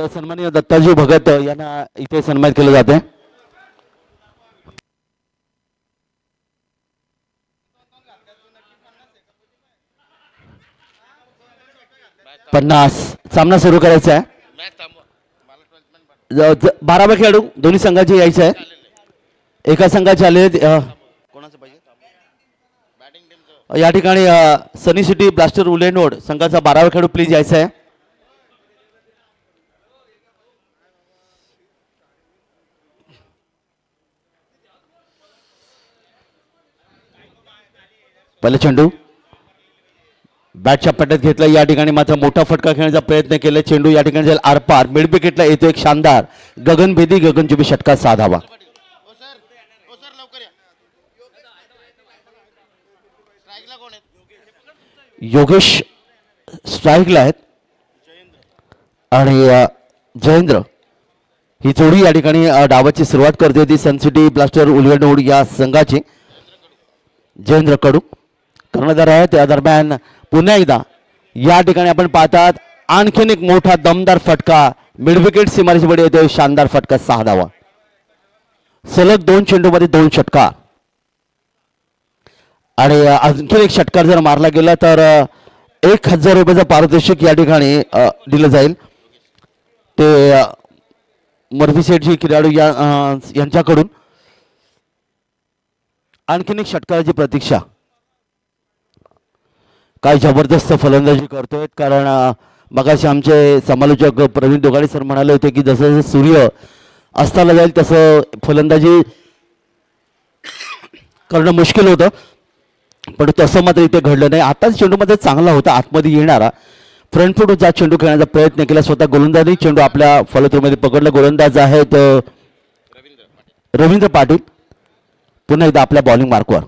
तर सन्माननीय दत्ताजी भगत यांना इथे सन्मानित केलं जाते. पन्नास सामना सुरू करायचा आहे. 12 खेळाडू दोन्ही संघाचे यायचे आहे. एका संघाचे आले कोणाचं पाहिजे या ठिकाणी सनी सिटी ब्लास्टर उलेनोड संघाचा 12वा खेळाडू प्लीज यायचा आहे. पहिले चेंडू बॅटच्या पट्ट्यात घेतला. या ठिकाणी मात्र मोठा फटका खेळण्याचा प्रयत्न केला. चेंडू या ठिकाणी जाईल आरपार. मिड विकेटला येतो एक शानदार गगनभेदी गगनचुंबी षटकार 6 धावा. योगेश स्ट्राईकला आहेत आणि जयेंद्र ही जोडी या ठिकाणी डावाची सुरुवात करते होती सनसिटी ब्लास्टर उलगडनोड या संघाची. जयेंद्र कडू कर्णधार आहे. त्या दरम्यान पुन्हा एकदा या ठिकाणी आपण पाहतात आणखीन एक मोठा दमदार फटका मिड विकेट सीमारेषे पुढे येतो. शानदार फटका 6 धावा. सलग 2 चेंडूमध्ये 2 षटकार आणि आणखीन एक षटकार जर मारला गेला तर 1000 रुपयाचं पारितोषिक या ठिकाणी दिलं जाईल. ते मर्फी सेठजी खेळाडू यांच्याकडून आणखीन एक षटकाराची प्रतीक्षा. काय जबरदस्त फलंदाजी करतोय. कारण मगाशी आमचे समालोचक प्रवीण दोघाडे सर म्हणाले होते की जसं जसं सूर्य अस्ताला जाईल तसं फलंदाजी करणं मुश्किल होतं, पण तसं मात्र इथे घडलं नाही. आताच चेंडूमध्ये चांगला होता आतमध्ये येणारा फ्रंट फूटचा चेंडू खेळण्याचा प्रयत्न केला. स्वतः गोलंदाजी चेंडू आपल्या फलत्रूमध्ये पकडला. गोलंदाज आहेत रवींद्र पाटील. पुन्हा एकदा आपल्या बॉलिंग मार्कवर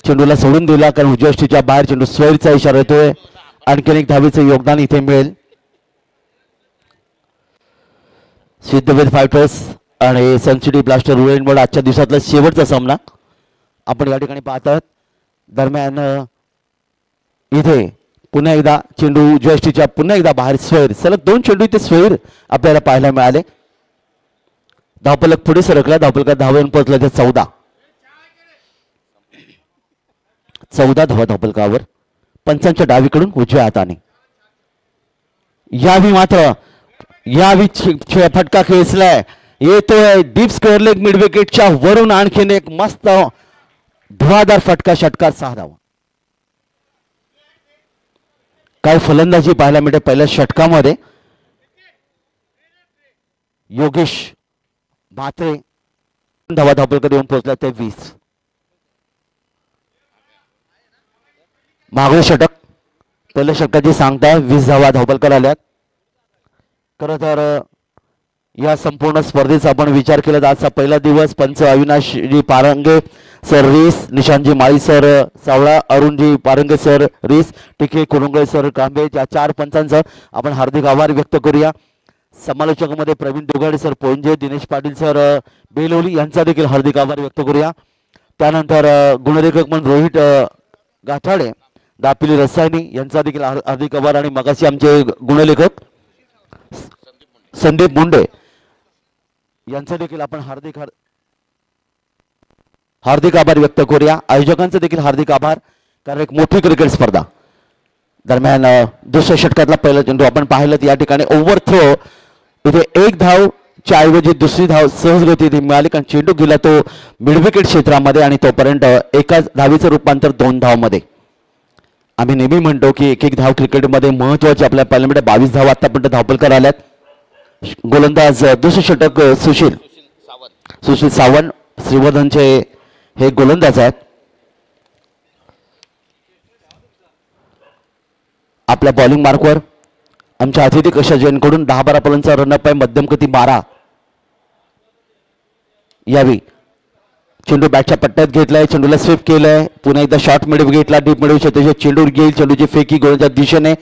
चेंडूला सोडून दिला कारण उजव्या यष्टीच्या बाहेर चेंडू स्वैरचा इशारा येतोय. आणखीन एक धावेचं योगदान इथे मिळेल. सिद्धवेद फायटर्स आणि सनसिटी ब्लास्टर उलेनोड आजच्या दिवसातला शेवटचा सामना आपण या ठिकाणी पाहत आहोत. दरम्यान इथे पुन्हा एकदा चेंडू उजव्या यष्टीच्या पुन्हा एकदा बाहेर स्वैर. सलग 2 चेंडू इथे स्वैर आपल्याला पाहायला मिळाले. धावफलक पुढे सरकला. धावफलकात धावून पोहोचला ते 14 धावा धावफलकावर. पंचांच्या डावीकडून उजव्या हाताने यावी मात्र फटका खेचलाय. येतोय डीप स्क्वेअर लेग मिड विकेटच्या वरून आणखीन एक मस्त धुवाधार फटका षटकार 6 धावा. काय फलंदाजी पाहायला मिळते पहिल्या षटकामध्ये. योगेश म्हात्रे धावा धावफलकात येऊन पोहोचला ते 20. मागील षटक पहिल्या षटकाची सांगताय 20 धावा धावफलकात आल्यात. खरं तर या संपूर्ण स्पर्धेचा आपण विचार केला तर आजचा पहिला दिवस पंच अविनाशजी पारंगे सर रीस, निशांतजी माळी सर सावळा, अरुणजी पारंगे सर रीस, टिके कुरुंगळे सर कांबे या 4 पंचांचा आपण हार्दिक आभार व्यक्त करूया. समालोचकांमध्ये प्रवीण दोघाडे सर पोंजे, दिनेश पाटील सर बेलोली यांचा देखील हार्दिक आभार व्यक्त करूया. त्यानंतर गुणलेखक म्हणून रोहित गाठाडे, दापिली रसायनी यांचा देखील हार्दिक आभार. आणि मगाशी आमचे गुणलेखक संदीप मुंडे यांचा देखील आपण हार्दिक आभार व्यक्त करूया. आयोजकांचा देखील हार्दिक आभार कारण एक मोठी क्रिकेट स्पर्धा. दरम्यान दुसऱ्या षटकातला पहिला चेंडू आपण पाहिलं या ठिकाणी ओव्हर थ्रो. इथे 1 धावच्या ऐवजी दुसरी धाव सहजगती इथे मिळाली कारण चेंडू गेला तो मिड विकेट क्षेत्रामध्ये आणि तोपर्यंत एका धावीचं रूपांतर 2 धावमध्ये. आम्ही नेहमी म्हणतो की एक धाव क्रिकेटमध्ये महत्वाची. आपल्या पाहिल्यामध्ये 22 धावा आतापर्यंत धावफलकात आल्यात. गोलंदाज दुसरे षटक सुशील सावंत श्रीवर्धनचे हे गोलंदाज आहेत. आपल्या बॉलिंग मार्कवर आमच्या अतिथी कशा जैनकडून 10-12 पॉईंटचा रनअप आहे. मध्यमगती 12 यावी. चेंडू बॅटच्या पट्ट्यात घेतलाय. चेंडूला स्वीप केलंय. पुन्हा एकदा शॉर्ट मिड विकेटला डीप मिडू शकते. चेंडू घेईल. चेंडूची फेकी गोलच्या दिशेने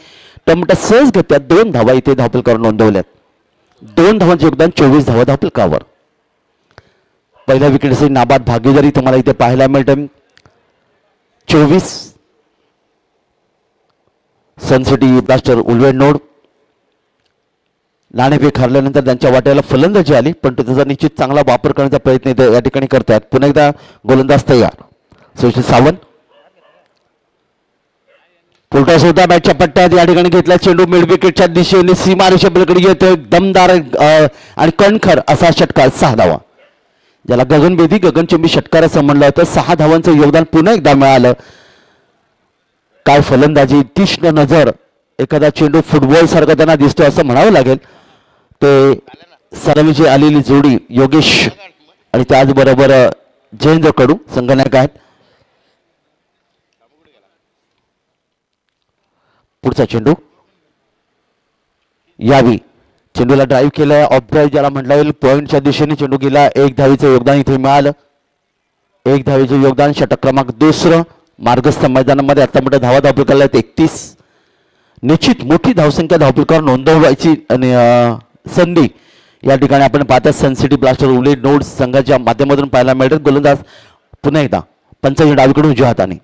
टमटा सहज घेत्यात. 2 धावा इथे धावफलकावर नोंदवल्यात. 2 धावांचे योगदान 24 धावा धावफलकावर. पहिल्या विकेटची नाबाद भागीदारी तुम्हाला इथे पाहायला मिळते. 24 सनसिटी ब्लास्टर उलवेनोड नाणेफेक हरल्यानंतर त्यांच्या वाट्याला फलंदाजी आली, पण त्याचा निश्चित चांगला वापर करण्याचा प्रयत्न इथे या ठिकाणी करतात. पुन्हा एकदा गोलंदाज तयार. सुशील सावंत पुलटा सुद्धा बॅटच्या पट्ट्यात या ठिकाणी घेतला चेंडू मिड विकेटच्या दिशेने सीमारेषा पलीकडे येतोय. दमदार आणि कणखर असा षटकार 6 धावा, ज्याला गगनभेदी गगनचुंबी षटकार असं म्हणलं होतं. 6 धावांचं योगदान पुन्हा एकदा मिळालं. काय फलंदाजी, तीक्ष्ण नजर, एखादा चेंडू फुटबॉल सारखा त्यांना दिसतो असं म्हणावं लागेल. ते सलामीची आलेली जोडी योगेश आणि त्याचबरोबर जयेंद्र कडू संघनायक आहेत. पुढचा चेंडू यावी, चेंडूला ड्राईव्ह केलं, ऑफ ड्राईव्ह ज्याला म्हटलं येईल. पॉईंटच्या दिशेने चेंडू गेला. 1 धावीचं योगदान इथे मिळालं. 1 धावीचं योगदान. षटक क्रमांक 2 मार्गस्थ मैदानामध्ये आता मोठ्या धावा धावपलकाला 31. निश्चित मोठी धावसंख्या धावपलकावर नोंदवायची संधी या ठिकाणी आपण पाहता सन सिटी ब्लास्टर उले नोड संघाच्या माध्यमातून पाहायला मिळतात. गोलंदाज पुन्हा एकदा पंचांच्या डावीकडून उजव्या हाताने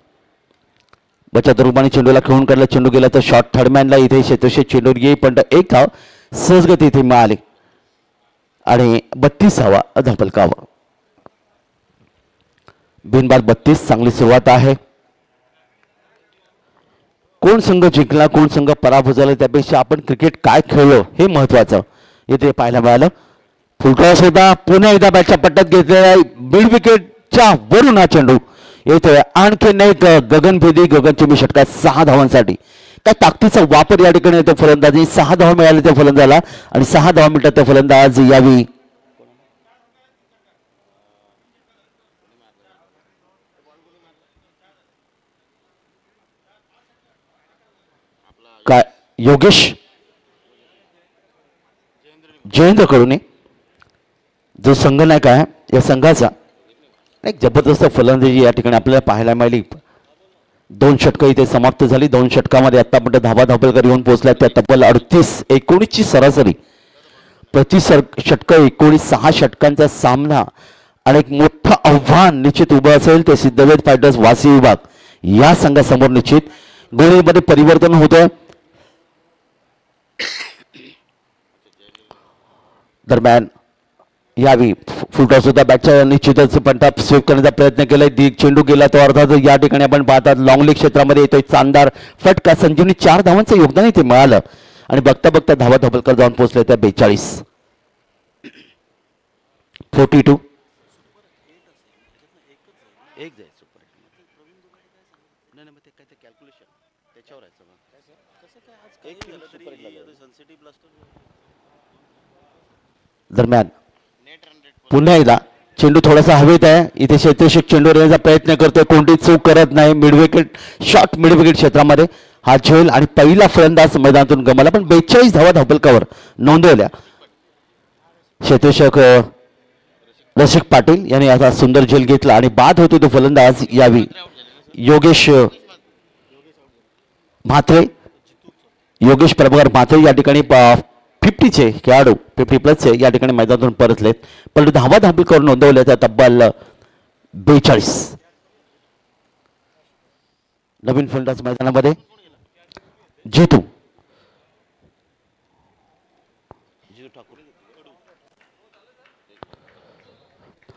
बचत रूपाने चेंडूला खेळून काढला. चेंडू गेला तर शॉर्ट थर्डमॅनला इथे शेतोशे चेंडू येई, पण 1 धाव सहजगती इथे मिळाली आणि 32 धावा धावपलकावर. बिनबाद 32. चांगली सुरुवात आहे. कोण संघ जिंकला कोण संघ पराभूत झाला त्यापेक्षा आपण क्रिकेट काय खेळलो हे महत्वाचं इथे पाहायला मिळालं. फुलटॉस होता. पुन्हा एकदा बॅटच्या पट्ट्यात घेतलेला मिड विकेटच्या वरून हा चेंडू येतोय. आणखी एक गगनभेदी गगनचुंबी षटकार 6 धावांसाठी. त्या ताकदीचा वापर या ठिकाणी येतो फलंदाजी. 6 धावा मिळाले त्या फलंदाजाला आणि 6 धावा मिळतात त्या फलंदाज यावी. काय योगेश जयेंद्र कडून जो संघनायक आहे या संघाचा एक जबरदस्त फलंदाजी या ठिकाणी आपल्याला पाहायला मिळाली. 2 षटकं इथे समाप्त झाली. 2 षटकामध्ये आतापर्यंत धावा धावपलकर येऊन पोहोचल्या त्या तब्बल 38-19ची सरासरी प्रति षटक 6 षटकांचा सामना आणि एक मोठं आव्हान निश्चित उभं असेल ते सिद्धवेद फायटर्स वासी विभाग या संघासमोर. निश्चित गोलमध्ये परिवर्तन होतं. दरम्यान यावी फुलटॉस सुद्धा बॅटच्या निश्चितच पट्टा स्वीप करण्याचा प्रयत्न केलाय. चेंडू गेला तो अर्थात या ठिकाणी आपण पाहतात लॉंग लेग क्षेत्रामध्ये येतोय चांदार फटका. संजीवनी 4 धावांचं योगदान इथे मिळालं आणि बघता बघता धावा धावपलकर जाऊन पोहोचले त्या 42. 42. दरम्यान पुन्हा एकदा चेंडू थोडासा हवेत आहे. इथे शेतोषक चेंडू येण्याचा प्रयत्न करतोय. कोणती चूक करत नाही. Mid wicket short mid wicket क्षेत्रामध्ये हा झेल आणि पहिला फलंदाज मैदानातून गमाला, पण 42 धावा धावपलकावर नोंदवल्या. शेतोषक रसिक पाटील यांनी आता सुंदर झेल घेतला आणि बाद होतो तो फलंदाज यावी योगेश म्हात्रे. योगेश प्रभाकर म्हात्रे या ठिकाणी 50चे खेळाडू 50+ या ठिकाणी मैदानातून परतलेत, पण धावा धावपलकावर नोंदवल्या त्या तब्बल 42. नवीन फलंदाज मैदानामध्ये जितू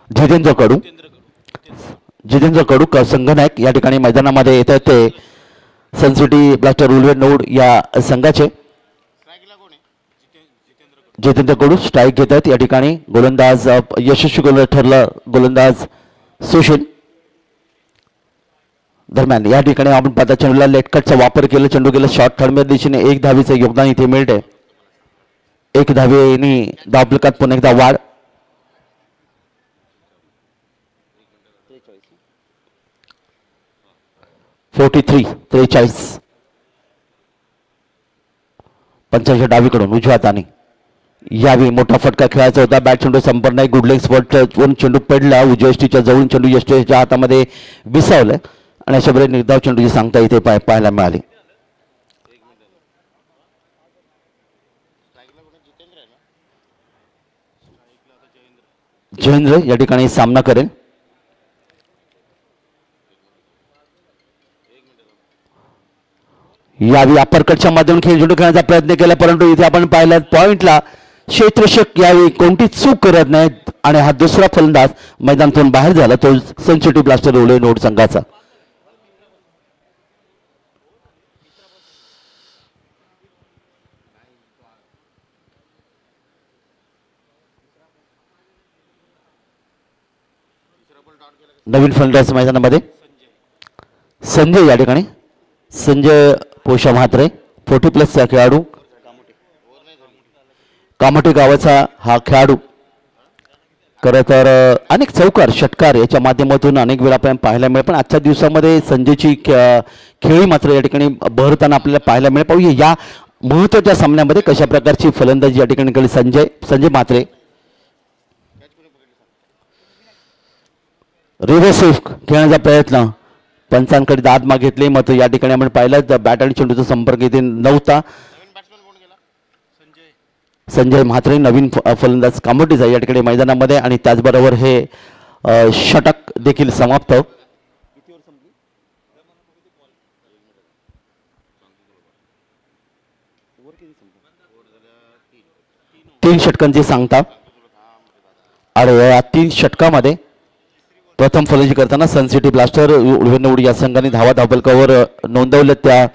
जितेंद्र कडू संघनायक या ठिकाणी मैदानामध्ये येतात. ते सन सिटी ब्लास्टर उल्वे नोड या संघाचे. जितेंद्र कडू स्ट्राईक घेतात या ठिकाणी. गोलंदाज यशस्वी गोलंदाज ठरला गोलंदाज सुशील. दरम्यान या ठिकाणी आपण पाहता चेंडूला लेटकटचा वापर केला. चेंडू गेला शॉर्ट थर्डच्या दिशेने 1 धावीचं योगदान इथे मिळते. 1 धावेने धावपलकात पुन्हा एकदा वाढ. 43-43. पंचांच्या डावीकडून उजव्या हाताने यावी मोठा फटका खेळायचा होता. बॅट चेंडू संपर्क नाही. गुड लेग स्पॉट वरून चेंडू पडला. उजव्या यष्टीच्या जवळून चेंडू यष्टीच्या हातामध्ये विसावलं आणि अशा प्रकारे निर्धाव चेंडूची सांगता इथे पाहायला मिळाली. जयेंद्र या ठिकाणी सामना करेल. यावी अपरकटच्या माध्यमातून खेळ चेंडू खेळण्याचा प्रयत्न केला, परंतु इथे आपण पाहिलं पॉइंटला क्षेत्ररक्षक यावेळी कोणती चूक करत नाहीत आणि हा दुसरा फलंदाज मैदानातून बाहेर झाला तो सनसिटी ब्लास्टर उले नोड संघाचा. नवीन फलंदाज मैदानामध्ये संजय या ठिकाणी संजय पोषा म्हात्रे 40+ खेळाडू कामोठी गावाचा हा खेळाडू. खरं तर अनेक चौकार षटकार याच्या माध्यमातून अनेक वेळा आपल्याला पाहायला मिळेल पण आजच्या दिवसामध्ये संजयची खेळी मात्र या ठिकाणी बहरताना आपल्याला पाहायला मिळेल. पाहूया या महत्त्वाच्या सामन्यामध्ये कशा प्रकारची फलंदाजी या ठिकाणी केली संजय म्हात्रे. रिव्हर्स खेळण्याचा प्रयत्न पंचांकडे दाद मागितले मात्र या ठिकाणी आपण पाहिलं बॅट आणि चेंडूचा संपर्क इथे नव्हता. संजय म्हात्रे नवीन फलंदाज कामोठीचा या ठिकाणी मैदानामध्ये आणि त्याचबरोबर हे षटक देखील समाप्त. 3 षटकांची सांगता आणि या 3 षटकामध्ये प्रथम फलंदाजी करताना सनसिटी ब्लास्टर उडवेनवड या संघाने धावा धावफलकावर नोंदवल्या त्या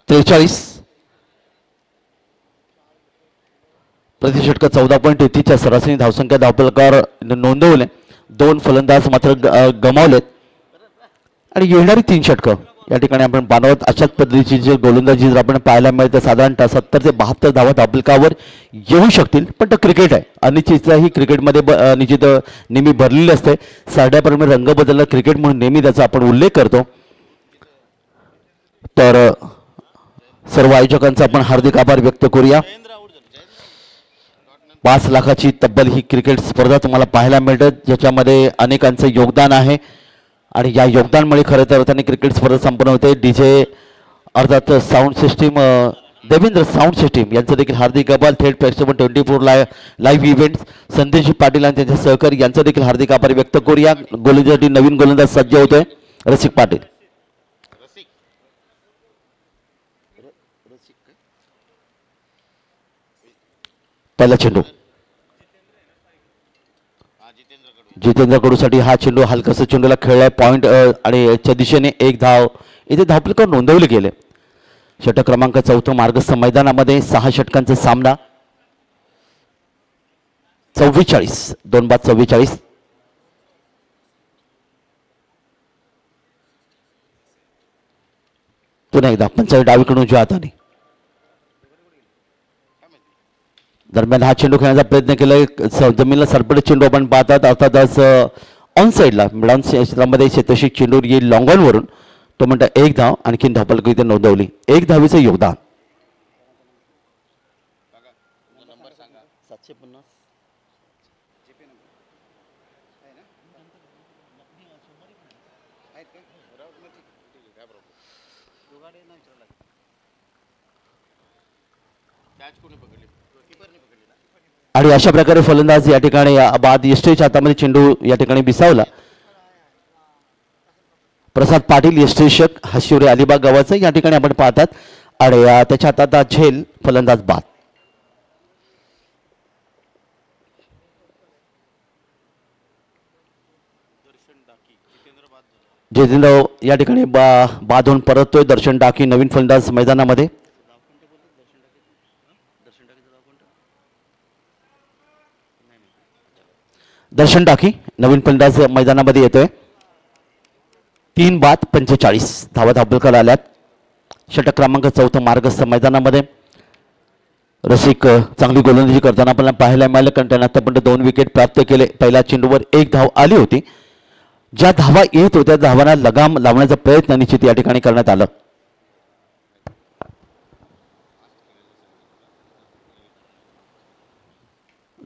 43 प्रति षटक 14.33 सरासरी धावसंख्या धावफलकावर नोंदवले. 2 फलंदाज मात्र गमावलेत आणि येणारी 3 षटकं या ठिकाणी आपण पाहत अशाच पद्धतीची जे गोलंदाजी जर आपण पाहायला मिळते साधारणतः 70 ते 72 धावा धावफलकावर येऊ शकतील. पण तो क्रिकेट आहे अनिश्चितता ही क्रिकेटमध्ये निश्चित नेहमी भरलेली असते. साड्याप्रमाणे रंग बदलला क्रिकेट म्हणून नेहमी त्याचा आपण उल्लेख करतो. तर सर्व आयोजकांचा आपण हार्दिक आभार व्यक्त करूया. 5 लाखाची तब्बल ही क्रिकेट स्पर्धा तुम्हाला पाहायला मिळते ज्याच्यामध्ये अनेकांचं योगदान आहे आणि या योगदानामुळे खरं तर त्यांनी क्रिकेट स्पर्धा संपन्न होते. डीजे अर्थात sound system Devendra sound system यांचं देखील हार्दिक आभार. थेट प्रेक्षेपण 24 लाईव्ह इव्हेंट्स संदेश पाटील आणि त्यांचे सहकारी यांचं देखील हार्दिक आभार व्यक्त करूया. गोलंदाजी नवीन गोलंदाज सज्ज होतोय रसिक पाटील. पहिला चेंडू जितेंद्र कडूसाठी हा चेंडू हलकासा चेंडूला खेळलाय पॉइंट आणि याच्या दिशेने 1 धाव इथे धावफलकावर नोंदवले गेले. षटक क्रमांक 4 मार्गस्थ मैदानामध्ये 6 षटकांचा सामना 44 2 बाद 44. पुन्हा एकदा पंचायत डावीकडून उजव्या हाताने दरम्यान हा चेंडू खेळण्याचा प्रयत्न केलाय. जमिनीला सरपटत चेंडू आपण पाहतात अर्थातच ऑन साईडला मिडॉन क्षेत्रामध्ये शेतशिक चेंडू येईल लॉंग ऑन वरून तो म्हणता 1 धाव आणखीन धावफलक इथे नोंदवली. 1 धावीचं योगदान. आणि अशा प्रकारे फलंदाज या ठिकाणी बाद यष्टेच्या हातामध्ये चेंडू या ठिकाणी बिसावला. प्रसाद पाटील यष्टेशक हशिवरे अलिबाग गावाचं या ठिकाणी आपण पाहतात आणि त्याच्या हातात झेल फलंदाज बाद. जितेंद्र या ठिकाणी बाद होऊन परततोय. दर्शन डाकी नवीन फलंदाज मैदानामध्ये. दर्शन टाकी नवीन फलंदाज मैदानामध्ये येतोय. 3 बाद 45 धावा धावफलकाला आल्यात. षटक क्रमांक 4 मार्गस्थ मैदानामध्ये रसिक चांगली गोलंदाजी करताना आपल्याला पाहायला मिळालं कारण त्यांना आतापर्यंत 2 विकेट प्राप्त केले. पहिल्या चेंडूवर 1 धाव आली होती. ज्या धावा येत होत्या धावांना लगाम लावण्याचा प्रयत्न निश्चित या ठिकाणी करण्यात आला.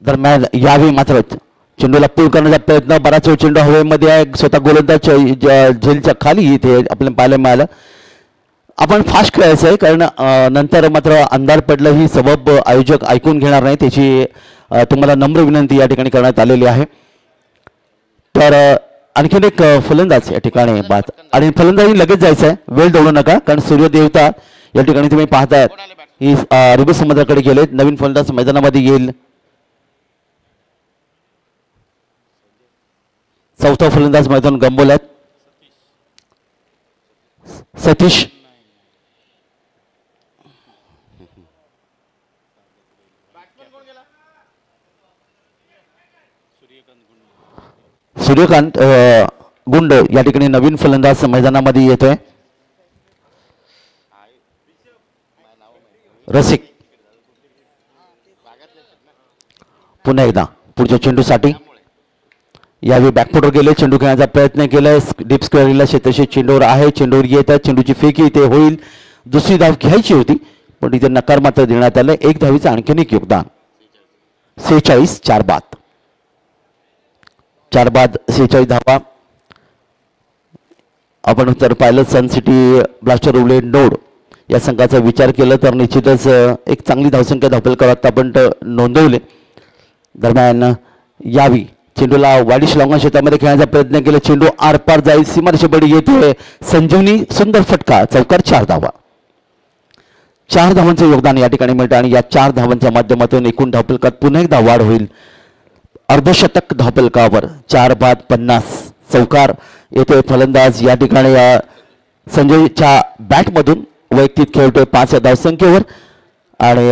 दरम्यान यावेळी मात्र चेंडूला पूल करण्याचा प्रयत्न बराच वेळ चेंडू हवेमध्ये आहे. स्वतः गोलंदाज झेलच्या खाली इथे आपल्याला पाहायला मिळालं. आपण फास्ट खेळायचं आहे कारण नंतर मात्र अंधार पडलं ही सबब आयोजक ऐकून घेणार नाही त्याची तुम्हाला नम्र विनंती या ठिकाणी करण्यात आलेली आहे. तर आणखीन एक फलंदाज या ठिकाणी बाद आणि फलंदाजी लगेच जायचं आहे वेळ दौडू नका कारण सूर्यदेवता या ठिकाणी तुम्ही पाहताय ही अरबी समुद्राकडे गेले. नवीन फलंदाज मैदानामध्ये येईल. चौथा फलंदाज मैदान गंबवल्यात. सतीश सूर्यकांत गुंड या ठिकाणी नवीन फलंदाज मैदानामध्ये येतोय. रसिक पुन्हा एकदा पुढच्या चेंडूसाठी यावेळी बॅकफुटवर गेले. चेंडू खेळण्याचा प्रयत्न केलाय. डीप स्क्वेअरला क्षेत्रशी चेंडूवर आहे. चेंडूवर येत आहे. चेंडूची फेकी इथे होईल. दुसरी धाव घ्यायची होती पण इथे नकार मात्र देण्यात आलं. एक धावीचं आणखीन एक योगदान. 46 4 बाद 46 धावा. आपण जर पाहिलं सन सिटी ब्लास्टर उले नोड या संघाचा विचार केला तर निश्चितच एक चांगली धावसंख्या धावपलकर आपण नोंदवले. दरम्यान यावी चेंडूला वाडी शिलांगण क्षेत्रामध्ये खेळण्याचा प्रयत्न केला. चेंडू आरपार जाईल. सीमारेषेकडे येतोय. संजीवनी सुंदर फटका. चौकार 4 धावा. 4 धावांचं योगदान या ठिकाणी मिळतं आणि या 4 धावांच्या माध्यमातून एकूण धावपलकात पुन्हा एकदा वाढ होईल. अर्धशतक धावपलकावर 4 बाद 50. चौकार येतोय. फलंदाज या ठिकाणी संजयच्या बॅटमधून वैयक्तिक खेळतोय 5 या धावसंख्येवर आणि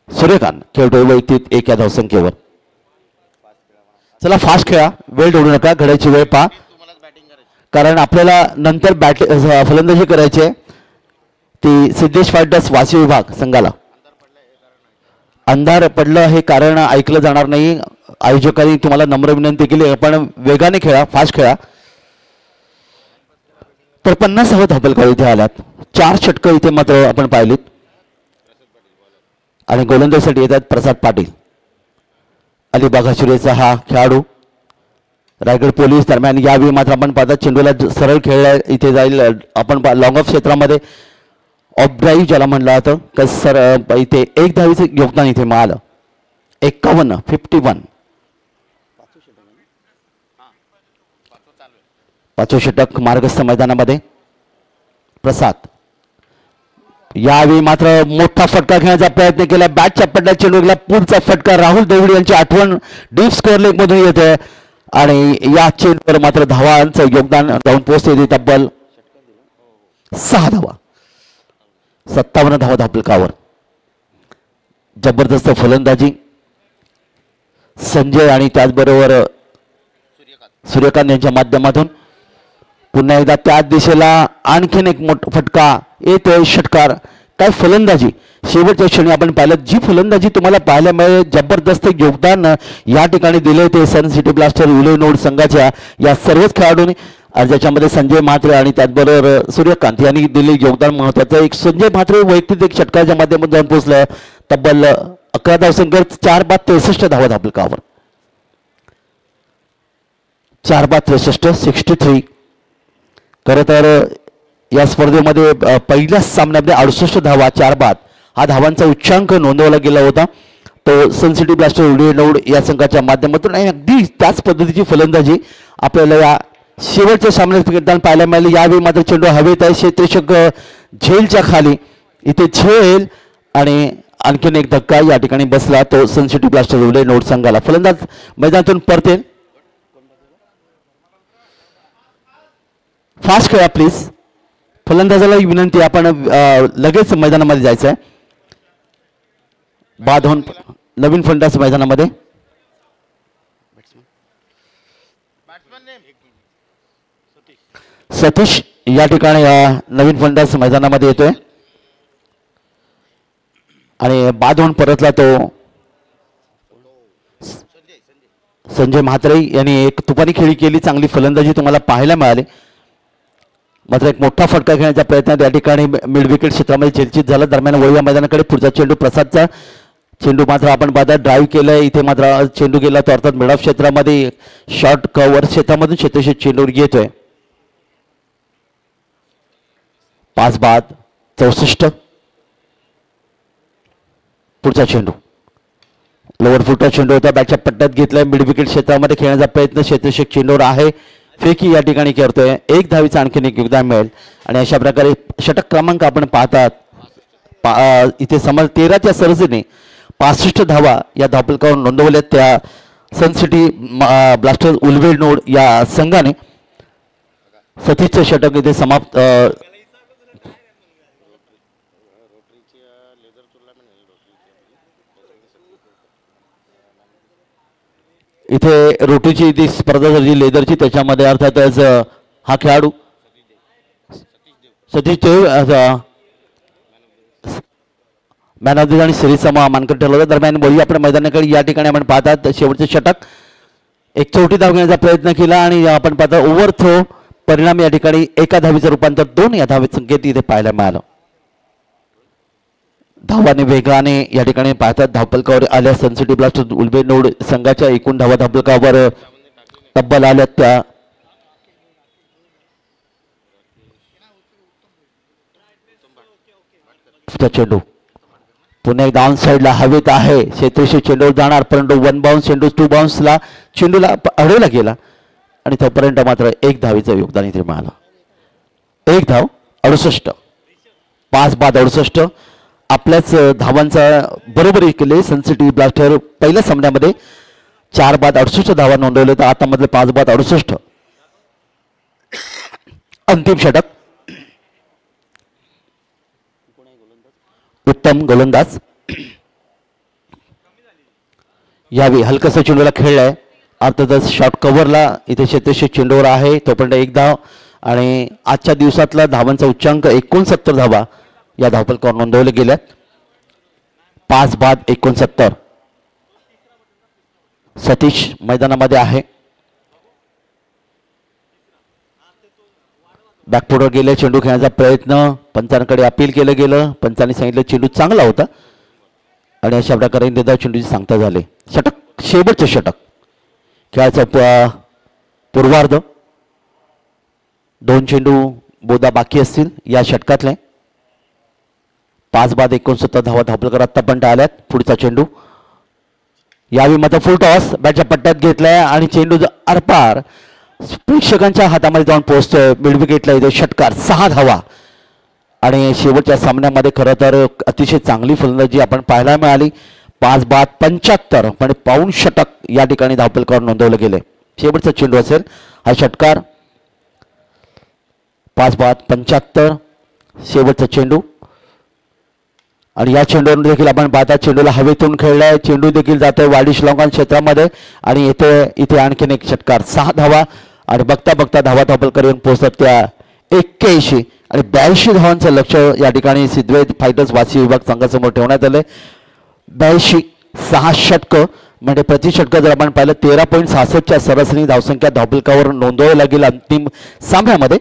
सूर्यकांत खेळतोय वैयक्तिक 1 या धावसंख्येवर. चला फास्ट खेळा. वेळ जोडू नका. घड्याची वेळ पहा कारण आपल्याला नंतर फलंदाजी करायची आहे. ती सिद्धेश फायटर्स वाशी विभाग संघाला अंधार पडलं हे कारण ऐकलं जाणार नाही. आयोजकांनी तुम्हाला नम्र विनंती केली आपण वेगाने खेळा. फास्ट खेळा. तर 50 धावपलकार इथे आल्यात. 4 षटकं इथे मात्र आपण पाहिलीत आणि गोलंदाजीसाठी येतात प्रसाद पाटील. अलिबाग हशुरेचा हा खेळाडू रायगड पोलीस. दरम्यान यावेळी मात्र आपण पाहता चेंडूला सरळ खेळला इथे जाईल. आपण लॉंग ऑफ क्षेत्रामध्ये ऑफ ड्राईव्ह ज्याला म्हणलं जातं कसर इथे 1 धावीचं योगदान इथे मिळालं. 51 पाचवं षटक मार्गस्थ मैदानामध्ये. प्रसाद यावेळी मात्र मोठा फटका घेण्याचा प्रयत्न केला. बॅटच्या पडल्या चेंडूला पुढचा फटका. राहुल देवडी यांची आठवण डीप स्कोअर लेग मधून येते आणि या चेंडूवर मात्र धावांचं योगदान जाऊन पोहोचते तब्बल 6 धावा. 57 धावा धावपलकावर. जबरदस्त फलंदाजी संजय आणि त्याचबरोबर सूर्यकांत यांच्या माध्यमातून पुन्हा एकदा त्याच दिशेला आणखीन एक मोठा फटका येतोय. षटकार. काय फलंदाजी. शेवटच्या क्षणी आपण पाहिलं जी फलंदाजी तुम्हाला पाहायला मिळेल. जबरदस्त योगदान या ठिकाणी दिले ते सन सिटी ब्लास्टर उले नोड संघाच्या या सर्वच खेळाडूंनी ज्याच्यामध्ये संजय म्हात्रे आणि त्याचबरोबर सूर्यकांत यांनी दिले योगदान महत्वाचं. एक संजय म्हात्रे वैयक्तिक 1 षटकाच्या माध्यमातून जाऊन पोहोचलं. तब्बल 11 धावसंख्या 4 बाद 63 धावा धावपलकावर. 4 बाद 63 63. खरं तर या स्पर्धेमध्ये पहिल्याच सामन्यामध्ये 68 धावा 4 बाद हा धावांचा उच्चांक नोंदवला गेला होता. तो सन सिटी ब्लास्टर उले नोड या संघाच्या माध्यमातून आणि अगदी त्याच पद्धतीची फलंदाजी आपल्याला या शेवटच्या सामन्यात पाहायला मिळाली. यावेळी मात्र चेंडू हवेत आहे. क्षेत्ररक्षक झेलच्या खाली इथे झेल आणि आणखीन एक धक्का या ठिकाणी बसला तो सन सिटी ब्लास्टर उले नोड संघाला. फलंदाज मैदानातून परतेल. फास्ट खेळा प्लीज. फलंदाजाला विनंती आपण लगेच मैदानामध्ये जायचं आहे. बाद होऊन नवीन फलंदाज मैदानामध्ये. सतीश या ठिकाणी नवीन फलंदाज मैदानामध्ये येतोय आणि बाद होऊन परतला तो संजय म्हात्रे यांनी एक तुपारी खेळी केली. चांगली फलंदाजी तुम्हाला पाहायला मिळाली. मात्र एक मोठा फटका घेण्याचा प्रयत्न त्या ठिकाणी मिड विकेट क्षेत्रामध्ये चर्चित झाला. दरम्यान वळीया मैदानाकडे पुढचा चेंडू प्रसादचा. चेंडू मात्र आपण पाहता ड्राईव्ह केलाय. इथे मात्र चेंडू गेला तो अर्थात मिड ऑफ क्षेत्रामध्ये शॉर्ट कव्हर क्षेत्रामधून क्षेत्रशी चेंडूवर येतोय. 5 बाद 64. पुढचा चेंडू लोअर फुटचा चेंडू होता. बॅटच्या पट्ट्यात घेतलाय. मिड विकेट क्षेत्रामध्ये खेळण्याचा प्रयत्न क्षेत्ररक्षक चेंडूवर आहे. फेकी या ठिकाणी करतोय. 1 धावीचं आणखीन एक योगदान मिळेल आणि अशा प्रकारे षटक क्रमांक आपण पाहतात इथे समज 13च्या सरसीने 65 धावा या धावफलकावर नोंदवल्या त्या सन सिटी ब्लास्टर्स उलवेड या संघाने सतीशचं षटक इथे समाप्त इथे रोटीची ती स्पर्धा झाली लेदरची त्याच्यामध्ये अर्थातच हा खेळाडू सतीश मॅन ऑफ द आणि सिरीजचा मानकरी ठरला होता. दरम्यान वळी आपल्या मैदानाकडे या ठिकाणी आपण पाहतात शेवटचे षटक 1 धाव घेण्याचा प्रयत्न केला आणि आपण पाहता ओव्हर थ्रो परिणाम या ठिकाणी एका धावीचं रूपांतर 2 या धावेत संकेत इथे पाहायला मिळालं. धावाने वेगाने या ठिकाणी पाहतात धावफलकावर आल्या सन सिटी ब्लास्टर्स उलवेड संघाच्या एकूण धावा धावफलकावर तब्बल आल्या त्या चेंडू पुन्हा एकदा ऑन साईडला हवेत आहे. क्षेत्रशी चेंडूवर जाणार परंतु 1 बाउन्स चेंडू 2 बाउन्सला चेंडूला अडवला गेला आणि तोपर्यंत मात्र 1 धावीचं योगदान इथे मिळालं. 1 धाव 68 5 बाद 68 आपल्याच धावांचा बरोबरी केले. सन सिटी ब्लास्टर पहिल्या सामन्यामध्ये 4 बाद 68 धावा नोंदवले तर आता मधले 5 बाद 68. अंतिम षटक उत्तम गोलंदाज यावेळी हलकसं चेंडूला खेळलाय. अर्थातच शॉर्ट कव्हरला इथे क्षेत्रशी चेंडूवर आहे तोपर्यंत 1 धाव आणि आजच्या दिवसातला धावांचा उच्चांक 69 धावा या धावफलकावर नोंदवले गेल्या. 5 बाद 69. सतीश मैदानामध्ये आहे. बॅकफुटवर गेले चेंडू खेळण्याचा प्रयत्न पंचांकडे अपील केलं गेलं. पंचांनी सांगितलं चेंडू चांगला होता आणि अशा प्रकारे निदा चेंडूची सांगता झाली. षटक शेवटचं षटक खेळाचा पूर्वार्ध 2 चेंडू बोधा बाकी असतील या षटकातले. 5 बाद 69 धावा धावफलकावर आतापर्यंत आल्यात. पुढचा चेंडू यावेळी मात्र फुल टॉस बॅटच्या पट्ट्यात घेतलाय आणि चेंडू आरपार प्रेक्षकांच्या हातामध्ये जाऊन पोहोचतोय. मिडविकेटला इथे षटकार 6 धावा आणि शेवटच्या सामन्यामध्ये खरं तर अतिशय चांगली फलंदाजी आपण पाहायला मिळाली. 5 बाद 75 म्हणजे पाऊण षटक या ठिकाणी धावफलकावर नोंदवले गेले. शेवटचा चेंडू असेल हा षटकार. 5 बाद 75 शेवटचा चेंडू आणि या चेंडूवर देखील आपण पाहता चेंडूला हवेतून खेळलाय. चेंडू देखील जातोय वाडी श्रीलंकन क्षेत्रामध्ये आणि इथे आणखीन एक षटकार 6 धावा आणि बघता बघता धावा धावफलकावर येऊन पोहोचतात त्या 81 आणि 82 धावांचं लक्ष या ठिकाणी सिद्धवेद फायटर्स वासी विभाग संघासमोर ठेवण्यात आले. 82 6 षटकं म्हणजे प्रति षटक जर आपण पाहिलं 13.66च्या सरासरी धावसंख्या धावफलकावर नोंदवावी लागेल. अंतिम सामन्यामध्ये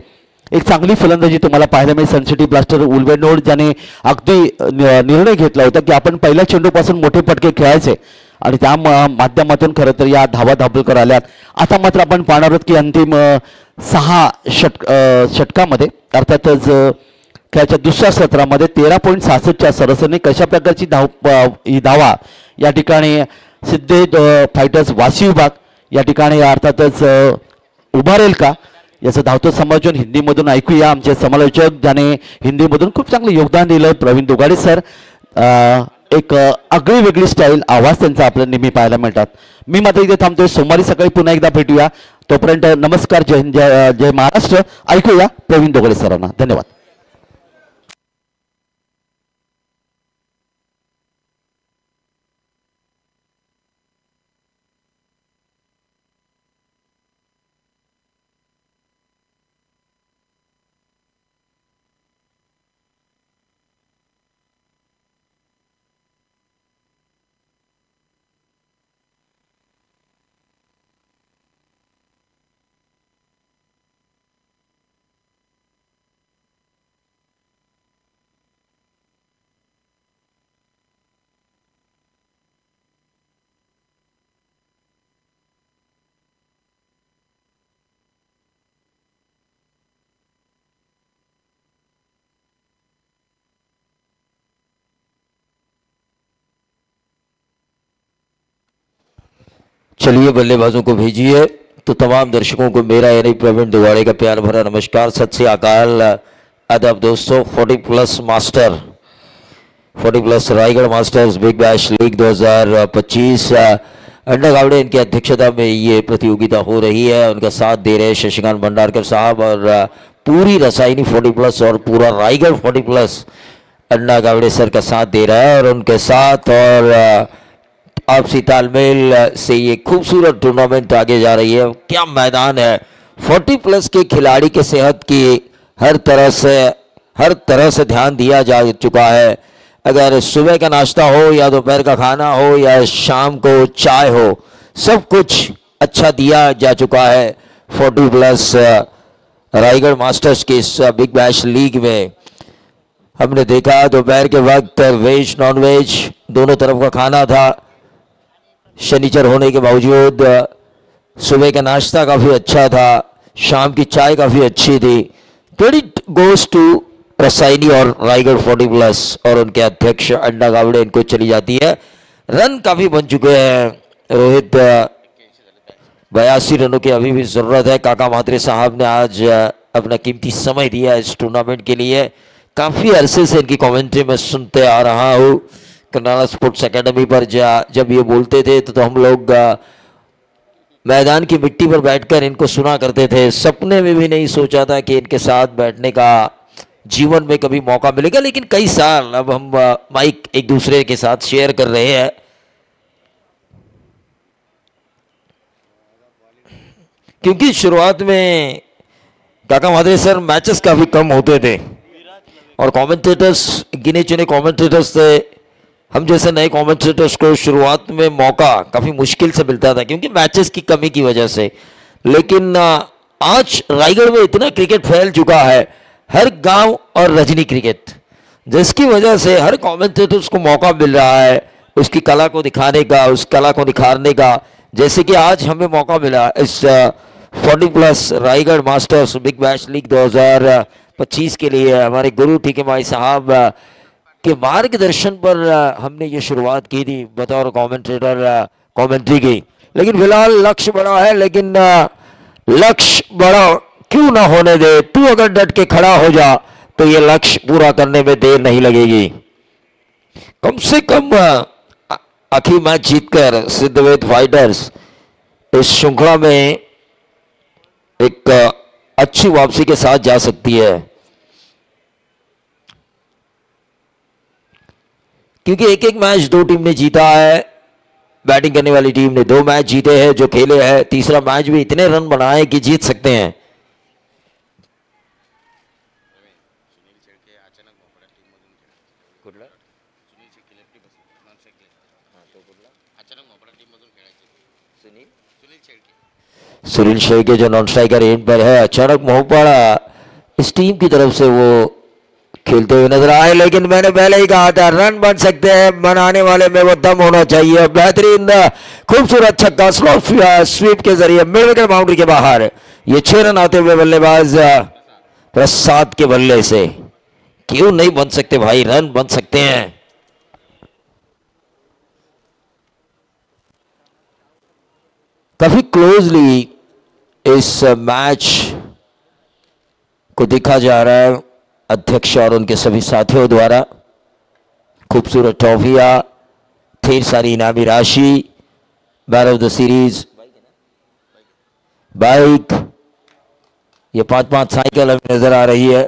एक चांगली फलंदाजी तुम्हाला पाहायला मिळेल. सन सिटी ब्लास्टर उलवेड ज्याने अगदी निर्णय घेतला होता की आपण पहिल्या चेंडूपासून मोठे फटके खेळायचे आणि त्या माध्यमातून खरं तर या धावा धावफलकावर आल्यात. आता मात्र आपण पाहणार आहोत की अंतिम 6 षटकामध्ये अर्थातच खेळाच्या दुसऱ्या सत्रामध्ये 13.66च्या सरासरीने कशा प्रकारची ही धावा या ठिकाणी सिद्धेद फायटर्स वासी विभाग या ठिकाणी अर्थातच उभारेल का याचं धावतं समालोचन हिंदीमधून ऐकूया. आमचे समालोचक ज्याने हिंदीमधून खूप चांगलं योगदान दिलं प्रवीण दुगाडे सर. एक आगळी वेगळी स्टाईल आवाज त्यांचा आपल्याला नेहमी पाहायला मिळतात. मी मात्र इथे थांबतोय. सोमवारी सकाळी पुन्हा एकदा भेटूया. तोपर्यंत नमस्कार. जय महाराष्ट्र. ऐकूया प्रवीण दुगाडे सरांना. धन्यवाद. चलिए बल्लेबाजों को भेजिए। तो तमाम दर्शकों को मेरा यानी प्रवीण दुगाड़े का प्यार भरा नमस्कार, सत श्री अकाल, आदाब दोस्तों। 40+ master 40 plus Raigarh masters big bash league 2025 अंडा गावड़े इनकी अध्यक्षता में ये प्रतियोगिता हो रही है। उनका साथ दे रहे हैं शशिकांत भंडारकर साहब और पूरी रसायनी 40 प्लस और पूरा रायगढ़ 40 प्लस अन्ना गावड़े सर का साथ दे रहा है और उनके साथ और आपसी तालमेल से ये खूबसूरत टूर्नामेंट आगे जा रही है। क्या मैदान है! 40 प्लस के खिलाड़ी के सेहत की हर तरह से ध्यान दिया जा चुका है। अगर सुबह का नाश्ता हो या दोपहर का खाना हो या शाम को चाय हो, सब कुछ अच्छा दिया जा चुका है 40 प्लस रायगढ़ मास्टर्स की इस बिग बैश लीग में। हमने देखा दोपहर के वक्त वेज नॉन वेज दोनों तरफ का खाना था। शनिचर होने के बावजूद सुबह का नाश्ता काफ़ी अच्छा था, शाम की चाय काफ़ी अच्छी थी। क्रेडिट गोज टू रसायनी और रायगढ़ 40 प्लस और उनके अध्यक्ष अन्ना गावड़े, इनको चली जाती है। रन काफ़ी बन चुके हैं रोहित, 82 रनों की अभी भी ज़रूरत है। काका म्हात्रे साहब ने आज अपना कीमती समय दिया इस टूर्नामेंट के लिए। काफ़ी अरसे से इनकी कमेंट्री में सुनते आ रहा हूँ। करनाला स्पोर्ट्स एकेडमी पर जब ये बोलते थे तो हम लोग मैदान की मिट्टी पर बैठकर इनको सुना करते थे। सपने में भी नहीं सोचा था कि इनके साथ बैठने का जीवन में कभी मौका मिलेगा, लेकिन कई साल अब हम माइक एक दूसरे के साथ शेयर कर रहे हैं। क्योंकि शुरुआत में काका म्हात्रे सर मैचेस काफ़ी कम होते थे और कमेंटेटर्स गिने चुने कमेंटेटर्स थे। हम जैसे नए कमेंटेटर्स को शुरुआत में मौका काफ़ी मुश्किल से मिलता था क्योंकि मैचेस की कमी की वजह से। लेकिन आज रायगढ़ में इतना क्रिकेट फैल चुका है, हर गांव और रजनी क्रिकेट, जिसकी वजह से हर कमेंटेटर्स को मौका मिल रहा है उसकी कला को दिखाने का, उस कला को निखारने का। जैसे कि आज हमें मौका मिला इस 40 plus Raigarh masters big bash league 2025 के लिए हमारे गुरु टीके माई साहब के मार्गदर्शन पर हमने ये शुरुआत की थी बतौर कमेंटेटर कमेंट्री की। लेकिन फिलहाल लक्ष्य बड़ा है, लेकिन लक्ष्य बड़ा क्यों ना होने दे, तू अगर डट के खड़ा हो जा तो ये लक्ष्य पूरा करने में देर नहीं लगेगी। कम से कम आखिरी मैच जीतकर सिद्धवेद फाइटर्स इस श्रृंखला में एक अच्छी वापसी के साथ जा सकती है, क्योंकि एक एक मैच दो टीम ने जीता है। बैटिंग करने वाली टीम ने 2 मैच जीते हैं जो खेले हैं, तीसरा मैच भी इतने रन बनाए कि जीत सकते हैं। सुनील शेळके जो नॉन स्ट्राइकर एंड पर है, अचानक मोहपाड़ा इस टीम की तरफ से वो खेलते हुए नजर आए। लेकिन मैंने पहले ही कहा था रन बन सकते हैं, बनाने वाले में वो दम होना चाहिए। बेहतरीन खूबसूरत छक्का स्लो स्वीप के जरिए मिड विकेट बाउंड्री के बाहर। ये 6 रन आते हुए बल्लेबाज प्रसाद के बल्ले से। क्यों नहीं बन सकते भाई, रन बन सकते हैं। काफी क्लोजली इस मैच को देखा जा रहा है अध्यक्ष और उनके सभी साथियों द्वारा। खूबसूरत ट्रॉफियां, ढेर सारी इनामी राशि, man of the series bike, ये 5-5 साइकिल हमें नजर आ रही है।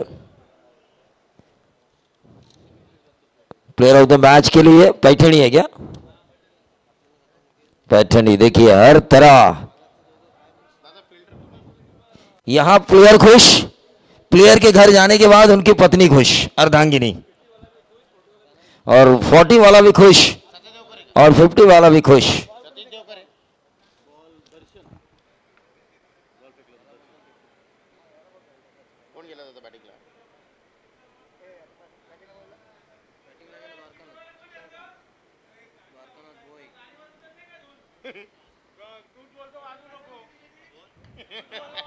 प्लेयर ऑफ द मैच के लिए पैठनी है क्या? पैठनी। देखिए हर तरह यहां प्लेयर खुश, प्लेयर के घर जाने के बाद उनकी पत्नी खुश, अर्धांगिनी, और 40 वाला भी खुश और 50 वाला भी खुश।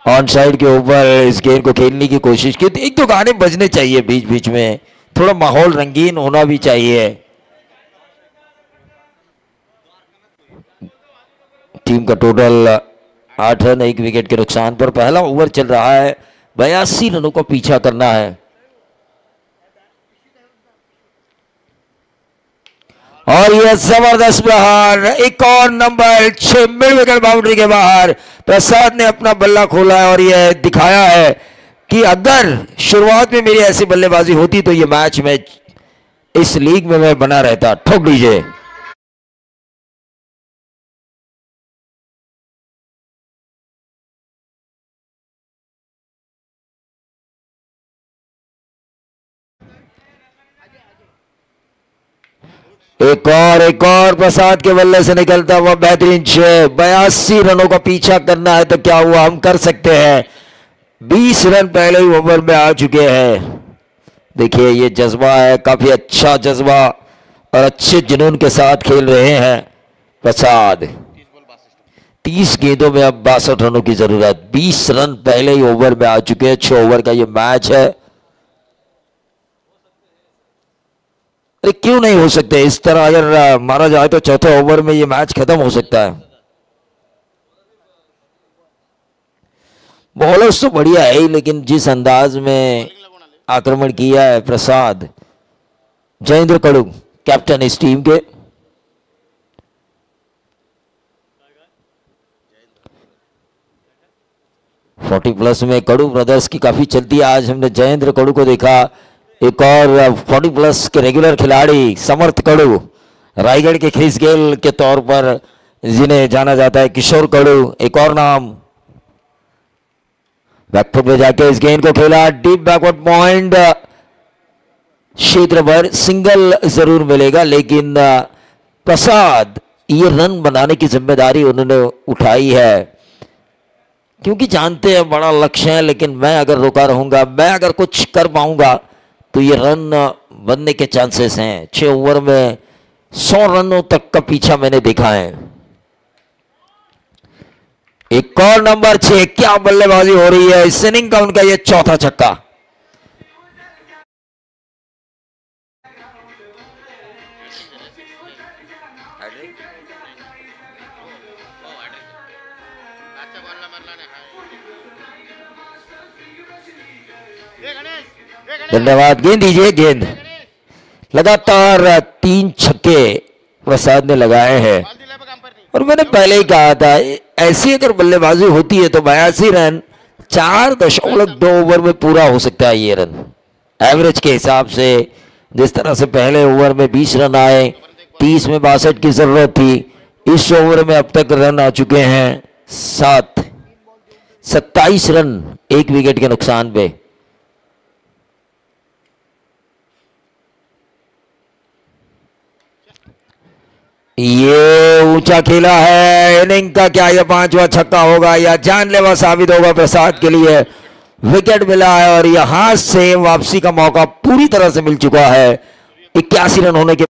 ऑन साइड के ऊपर इस गेंद को खेलने की कोशिश की। एक दो गाने बजने चाहिए बीच बीच में, थोड़ा माहौल रंगीन होना भी चाहिए। टीम का टोटल 8 रन 1 विकेट के नुकसान पर पहला ओवर चल रहा है। 82 रनों का पीछा करना है। जबरदस्त प्रहार, एक और नंबर 6 मिड विकेट बाउंड्री के बाहर। प्रसाद ने अपना बल्ला खोला है और यह दिखाया है कि अगर शुरुआत में मेरी ऐसी बल्लेबाजी होती तो ये मैच में इस लीग में मैं बना रहता। ठोक लीजिए। एक और प्रसाद के बल्ले से निकलता हुआ बेहतरीन 82 रनों का पीछा करना है तो क्या हुआ, हम कर सकते हैं। 20 रन पहले ही ओवर में आ चुके हैं। देखिए ये जज्बा है, काफी अच्छा जज्बा और अच्छे जुनून के साथ खेल रहे हैं प्रसाद। 30 गेंदों में अब 62 रनों की जरूरत। 20 रन पहले ही ओवर में आ चुके हैं। 6 ओवर का ये मैच है। अरे क्यों नहीं हो सकते, इस तरह अगर मारा जाए तो चौथे ओवर में ये मैच खत्म हो सकता है। बॉलर्स तो बढ़िया है लेकिन जिस अंदाज में आक्रमण किया है प्रसाद। जयेंद्र कड़ू कैप्टन इस टीम के। फोर्टी प्लस में कड़ू ब्रदर्स की काफी चलती है। आज हमने जयेंद्र कड़ू को देखा। एक और 40 प्लस के रेगुलर खिलाड़ी समर्थ कड़ू, रायगढ़ के क्रिस गेल के तौर पर जिन्हें जाना जाता है। किशोर कड़ू एक और नाम। बैकफुट में जाके इस गेंद को खेला, डीप बैकवर्ड पॉइंट क्षेत्र पर सिंगल जरूर मिलेगा लेकिन प्रसाद ये रन बनाने की जिम्मेदारी उन्होंने उठाई है क्योंकि जानते हैं बड़ा लक्ष्य है। लेकिन मैं अगर रुका रहूंगा, मैं अगर कुछ कर पाऊंगा तो ये रन बनने के चांसेस हैं। 6 ओवर में 100 रनों तक का पीछा मैंने देखा है। एक और नंबर 6, क्या बल्लेबाजी हो रही है इस इनिंग का। उनका ये चौथा छक्का। धन्यवाद। गेंद दीजिए, गेंद। लगातार 3 छक्के प्रसाद ने लगाए हैं और मैंने पहले ही कहा था ऐसी अगर बल्लेबाजी होती है तो 82 रन 4.2 ओवर में पूरा हो सकता है। ये रन एवरेज के हिसाब से जिस तरह से पहले ओवर में 20 रन आए, 30 में 62 की जरूरत थी, इस ओवर में अब तक रन आ चुके हैं 27 रन 1 विकेट के नुकसान पे। ये ऊंचा खेला है। इनिंग का क्या ये 5वां छक्का होगा या जानलेवा साबित होगा प्रसाद के लिए। विकेट मिला है और यहां से वापसी का मौका पूरी तरह से मिल चुका है। 81 रन होने के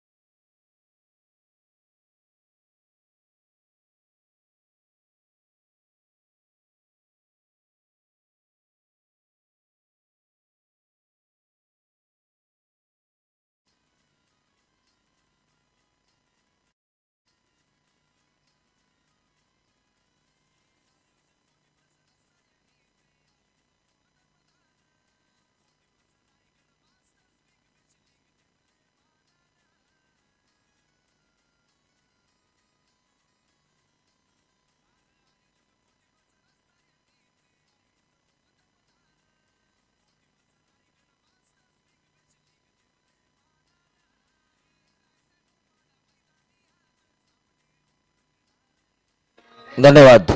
धन्यवाद।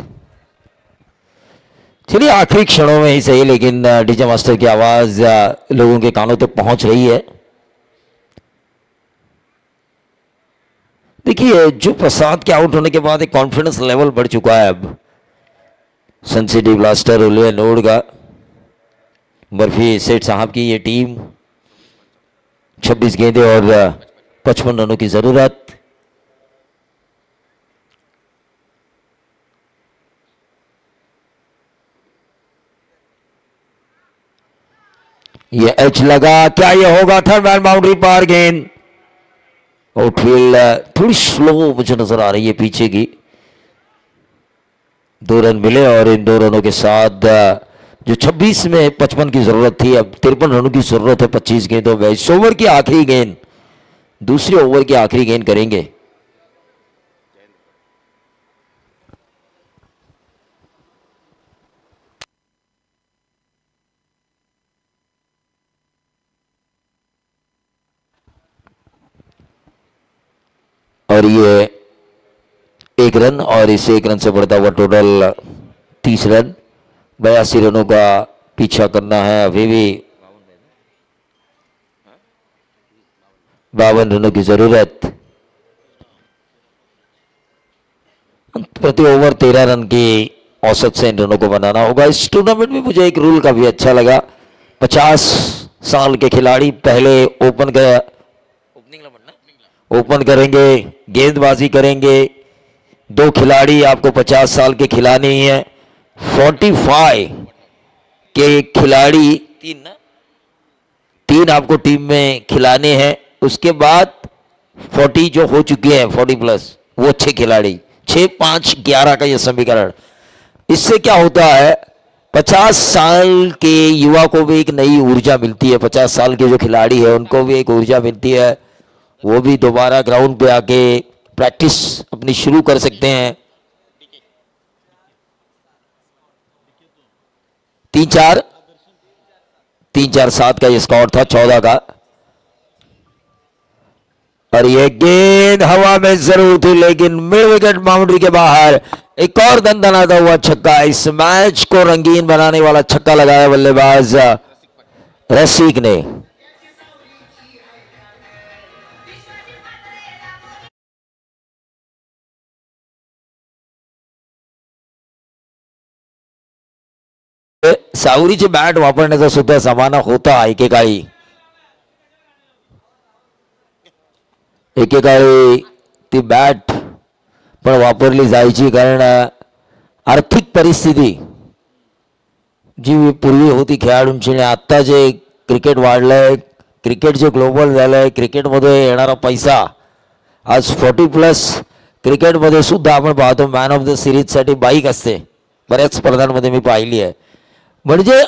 चलिए आखिरी क्षणों में ही सही लेकिन डीजे मास्टर की आवाज लोगों के कानों तक पहुंच रही है। देखिए जो प्रसाद के आउट होने के बाद एक कॉन्फिडेंस लेवल बढ़ चुका है। अब सनसिटी ब्लास्टर उलिया नोड का बर्फी सेठ साहब की ये टीम 26 गेंदें और 55 रनों की जरूरत। ये एच लगा, क्या ये होगा। थर्ड मैन बाउंड्री पार गेंद। आउटफील्ड थोड़ी स्लो मुझे नजर आ रही है पीछे की। 2 रन मिले और इन 2 रनों के साथ जो 26 में 55 की जरूरत थी अब 53 रनों की जरूरत है 25 गेंदों में। इस ओवर की आखिरी गेंद, दूसरे ओवर की आखिरी गेंद करेंगे और ये 1 रन, और इस 1 रन से बढ़ता हुआ टोटल 30 रन। 82 रनों का पीछा करना है, अभी भी 52 रनों की जरूरत। प्रति ओवर 13 रन की औसत से इन रनों को बनाना होगा। इस टूर्नामेंट में मुझे एक रूल काफी अच्छा लगा। 50 साल के खिलाड़ी पहले ओपन करेंगे, गेंदबाजी करेंगे। 2 खिलाड़ी आपको 50 साल के खिलाने ही है। 45 के खिलाड़ी 3 आपको टीम में खिलाने हैं। उसके बाद 40 जो हो चुके हैं 40 प्लस, वो 6 खिलाड़ी, 6 5 11 का ये समीकरण। इससे क्या होता है, 50 साल के युवा को भी एक नई ऊर्जा मिलती है। 50 साल के जो खिलाड़ी है उनको भी एक ऊर्जा मिलती है, वो भी दोबारा ग्राउंड पे आके प्रैक्टिस अपनी शुरू कर सकते हैं। 3-4-7 का ये स्कोर था, 14 का। और ये गेंद हवा में जरूर थी, लेकिन मिड विकेट बाउंड्री के बाहर। एक और दंदनाता हुआ छक्का, इस मैच को रंगीन बनाने वाला छक्का लगाया बल्लेबाज रसिक ने। सावरीचे बॅट वापरण्याचा सुद्धा जमाना होता एकेकाळी ती बॅट पण वापरली जायची, कारण आर्थिक परिस्थिती जी पूर्वी होती खेळाडूंची आणि आता जे क्रिकेट वाढलंय, क्रिकेट जे ग्लोबल झालंय, क्रिकेटमध्ये येणारा पैसा आज 40 प्लस क्रिकेटमध्ये सुद्धा आपण पाहतो मॅन ऑफ द सिरीजसाठी बाईक असते, बऱ्याच स्पर्धांमध्ये मी पाहिली आहे। म्हणजे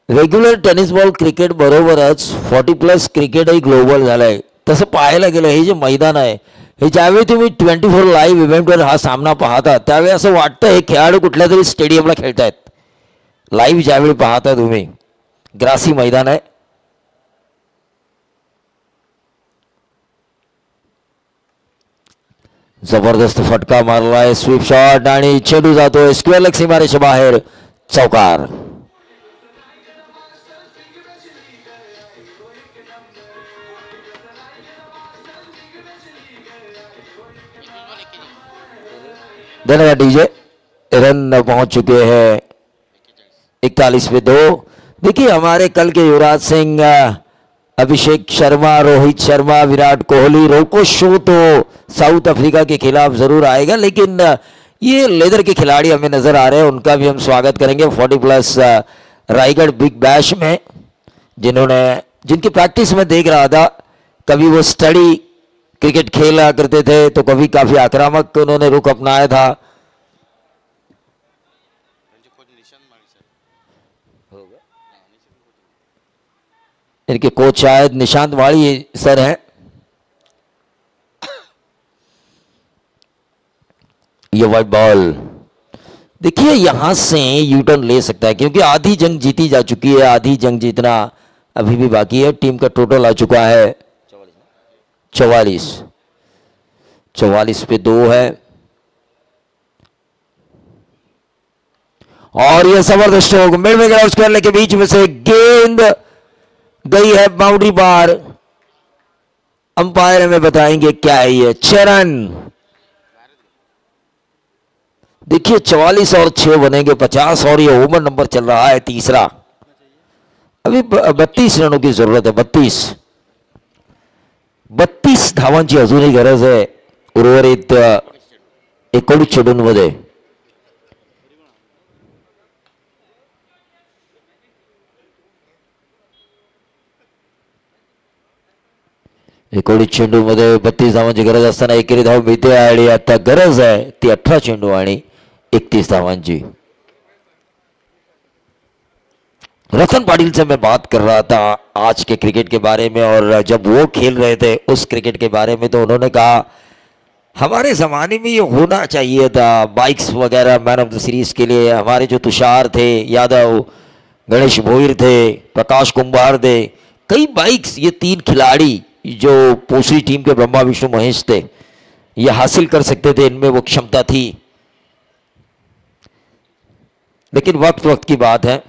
रेग्युलर टेनिस बॉल क्रिकेट बरोबरच 40 प्लस क्रिकेटही ग्लोबल झालंय। तसं पाहायला गेलं हे जे मैदान आहे, हे ज्यावेळी तुम्ही 24 लाईव्ह इव्हेंटवर हा सामना पाहता त्यावेळी असं वाटतं हे खेळाडू कुठल्या तरी स्टेडियमला खेळतायत। लाईव्ह ज्यावेळी पाहता तुम्ही, ग्रासी मैदान आहे। जबरदस्त फटका मारलाय, स्वीप शॉट, आणि चेंडू जातोय स्क्वेअर लेग सीमारेषे बाहेर, चौकार। धन्यवाद डीजे। रन पहुंच चुके हैं 41 पे 2। देखिए हमारे कल के युवराज सिंह, अभिषेक शर्मा, रोहित शर्मा, विराट कोहली, रोको शो तो साउथ अफ्रीका के खिलाफ जरूर आएगा, लेकिन ये लेदर के खिलाड़ी हमें नजर आ रहे हैं, उनका भी हम स्वागत करेंगे 40 प्लस रायगढ़ बिग बैश में, जिनकी प्रैक्टिस में देख रहा था। कभी वो स्टडी क्रिकेट खेला करते थे तो कभी काफी आक्रामक उन्होंने रुख अपनाया था। इनके कोच शायद निशांत वाड़ी सर हैं। ये वाइट बॉल, देखिए यहां से यू टर्न ले सकता है, क्योंकि आधी जंग जीती जा चुकी है, आधी जंग जीतना अभी भी बाकी है। टीम का टोटल आ चुका है 44 पे 2 है। और यह जबरदस्त स्ट्रोक, मिड विकेट और स्क्वायर लेग के बीच में से गेंद गई है बाउंड्री पार। अंपायर हमें बताएंगे क्या है ये। 6 रन। देखिए 44 और 6 बनेंगे 50, और ये ओवर नंबर चल रहा है तीसरा। अभी 32 रनों की जरूरत है। 32 धावांची अजूनही गरज आहे उर्वरित 19 चेंडूंमध्ये। चेंडूमध्ये 32 धावांची गरज असताना एकेरी धाव मिळते, आणि आता गरज आहे ती 18 चेंडू आणि 31 धावांची। रतन पाटिल से मैं बात कर रहा था आज के क्रिकेट के बारे में, और जब वो खेल रहे थे उस क्रिकेट के बारे में, तो उन्होंने कहा हमारे ज़माने में ये होना चाहिए था, बाइक्स वगैरह मैन ऑफ द सीरीज के लिए। हमारे जो तुषार थे यादव, गणेश भोईर थे, प्रकाश कुंभार थे, कई बाइक्स, ये 3 खिलाड़ी जो पोसरी टीम के ब्रह्मा विष्णु महेश थे ये हासिल कर सकते थे, इनमें वो क्षमता थी, लेकिन वक्त वक्त की बात है।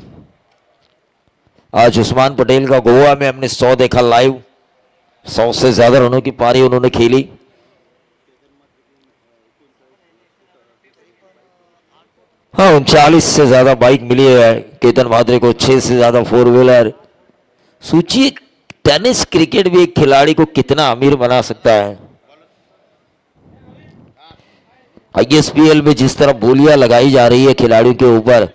आज उस्मान पटेल का गोवा में हमने 100 देखा लाइव, 100 से ज्यादा रनों की पारी उन्होंने खेली। हाँ, 39 से ज्यादा बाइक मिली है केतन भाद्रे को, 6 से ज्यादा 4 व्हीलर। सोचिए टेनिस क्रिकेट भी एक खिलाड़ी को कितना अमीर बना सकता है। आईएसपीएल में जिस तरह बोलियां लगाई जा रही है खिलाड़ियों के ऊपर,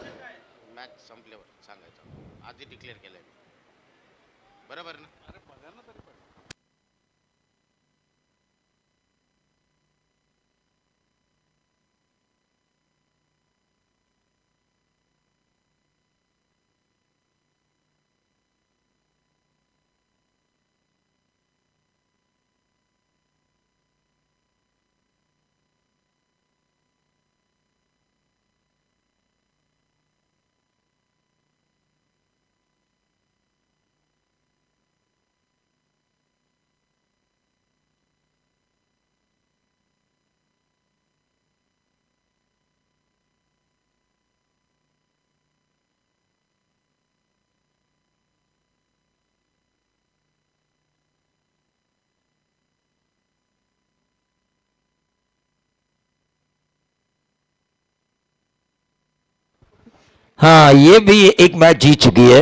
हाँ ये भी एक मैच जीत चुकी है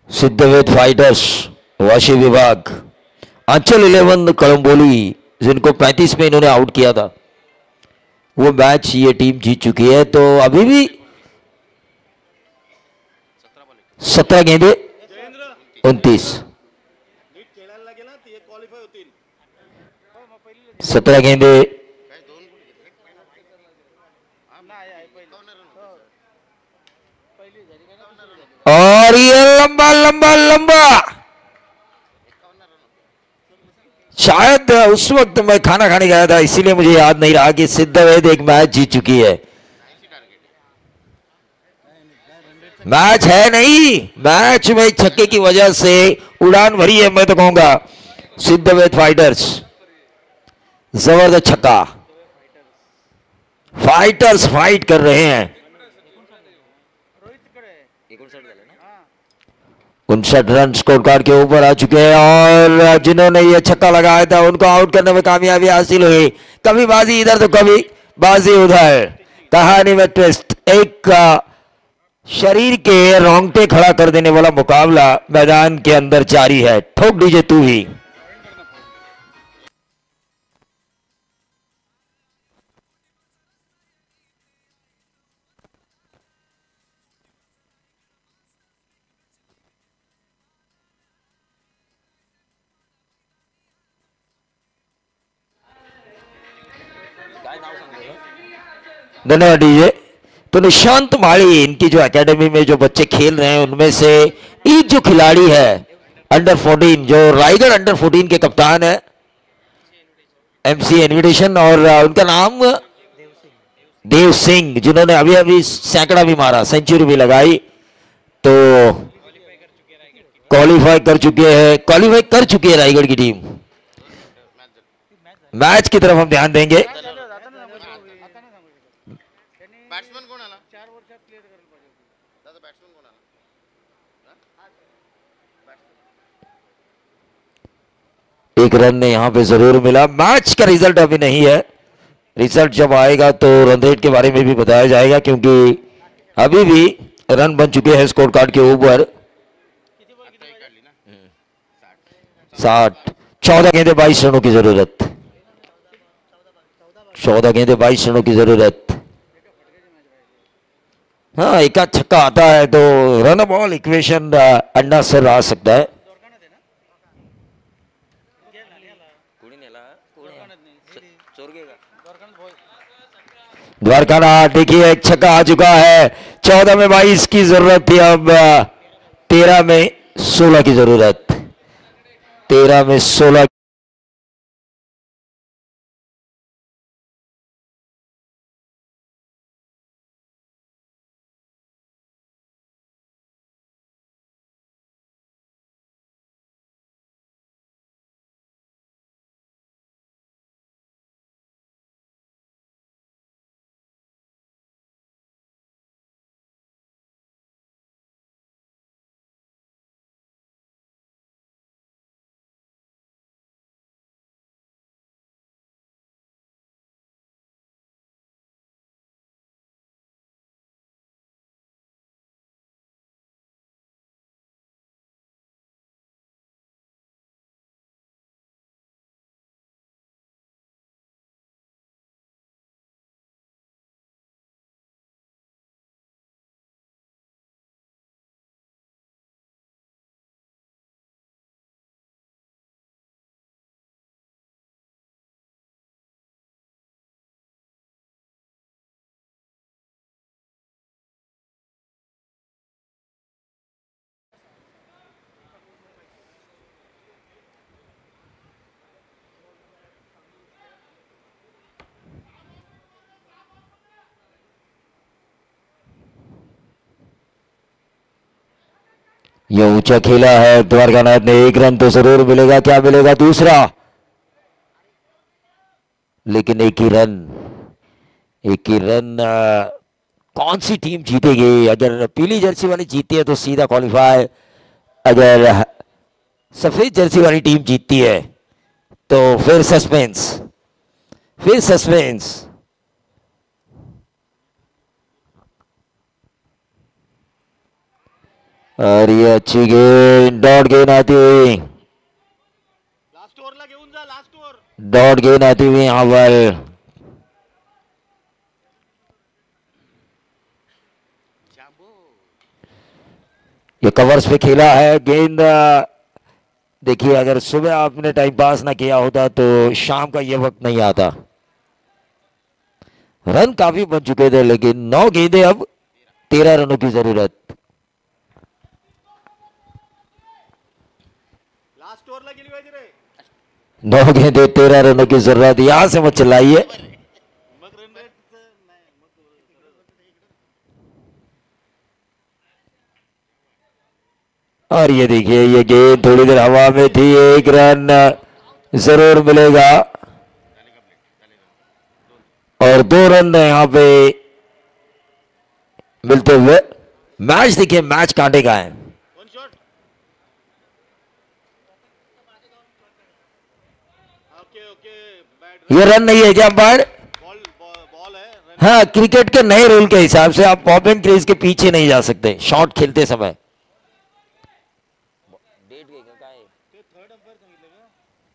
सिद्धवेद फाइटर्स वाशी विभाग। अंचल 11 कलम्बोली जिनको 35 में इन्होंने आउट किया था, वो मैच ये टीम जीत चुकी है। तो अभी भी 17 गेंदे 29, 17 गेंदे और ये लंबा लंबा लंबा, शायद उस वक्त मैं खाना खाने गया था इसीलिए मुझे याद नहीं रहा कि सिद्धवेद एक मैच जीत चुकी है। मैच है नहीं, मैच में छक्के की वजह से उड़ान भरी है मैं तो कहूंगा सिद्धवेद फाइटर्स। जबरदस्त छक्का, फाइटर्स फाइट कर रहे हैं। 59 रन स्कोर कार्ड के ऊपर आ चुके हैं और जिन्होंने ये छक्का लगाया था उनको आउट करने में कामयाबी हासिल हुई। कभी बाजी इधर तो कभी बाजी उधर, कहानी में ट्विस्ट। एक शरीर के रोंगटे खड़ा कर देने वाला मुकाबला मैदान के अंदर जारी है। ठोक दीजिए तू ही। धन्यवाद डीजे। तो निशांत माली इनकी जो एकेडमी में जो बच्चे खेल रहे हैं उनमें से एक जो खिलाड़ी है अंडर 14, जो रायगढ़ अंडर 14 के कप्तान है एमसी इन्विटेशन, और उनका नाम देव सिंह, जिन्होंने अभी अभी सैकड़ा भी मारा, सेंचुरी भी लगाई। तो क्वालिफाई कर चुके हैं, क्वालिफाई कर चुकी है रायगढ़ की टीम। मैच की तरफ हम ध्यान देंगे। एक रन ने यहां पे जरूर मिला। मैच का रिजल्ट अभी नहीं है, रिजल्ट जब आएगा तो रन रेट के बारे में भी बताया जाएगा, क्योंकि अभी भी रन बन चुके हैं स्कोर कार्ड के ऊपर 60। 14 गेंदे 22 रनों की जरूरत, 14 गेंदे 22 रनों की जरूरत। हाँ, एक आध छक्का आता है तो रन बॉल इक्वेशन अन्ना सर आ सकता है। द्वारकाना देखिए एक छक्का आ चुका है। 14 में 22 की जरूरत थी, अब 13 में 16 की जरूरत, 13 में 16। ये ऊंचा खेला है द्वारकानाथ ने, एक रन तो जरूर मिलेगा, क्या मिलेगा दूसरा, लेकिन एक ही रन, एक ही रन। कौन सी टीम जीतेगी? अगर पीली जर्सी वाली जीती है तो सीधा क्वालिफाई, अगर सफेद जर्सी वाली टीम जीतती है तो फिर सस्पेंस, फिर सस्पेंस। और ये अच्छी गेंद, डॉट गेंद आती हुई, डॉट गेंद आती हुई यहां पर। ये कवर्स पे खेला है गेंद। देखिए अगर सुबह आपने टाइम पास ना किया होता तो शाम का ये वक्त नहीं आता। रन काफी बन चुके थे, लेकिन 9 गेंदें, अब 13 रनों की जरूरत। 9 गेंदें 13 रनों की जरूरत, यहां से मत चलाइए। और ये देखिए ये गेंद थोड़ी देर हवा में थी, एक रन जरूर मिलेगा और 2 रन यहां पे मिलते हुए। मैच देखिए, मैच कांटे का है। ये रन नहीं है क्या अंपायर? हाँ, क्रिकेट के नए रूल के हिसाब से आप पॉपिंग क्रीज के पीछे नहीं जा सकते शॉट खेलते समय।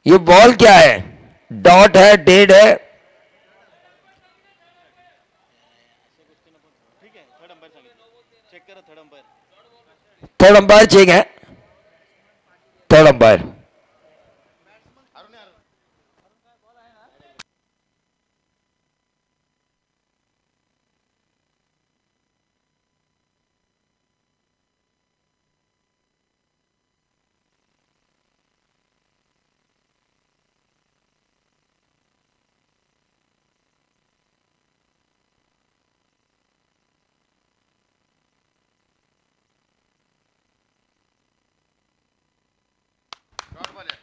ये बॉल क्या है? डॉट है, डेड है? थर्ड अंपायर चेक है, थर्ड अंपायर।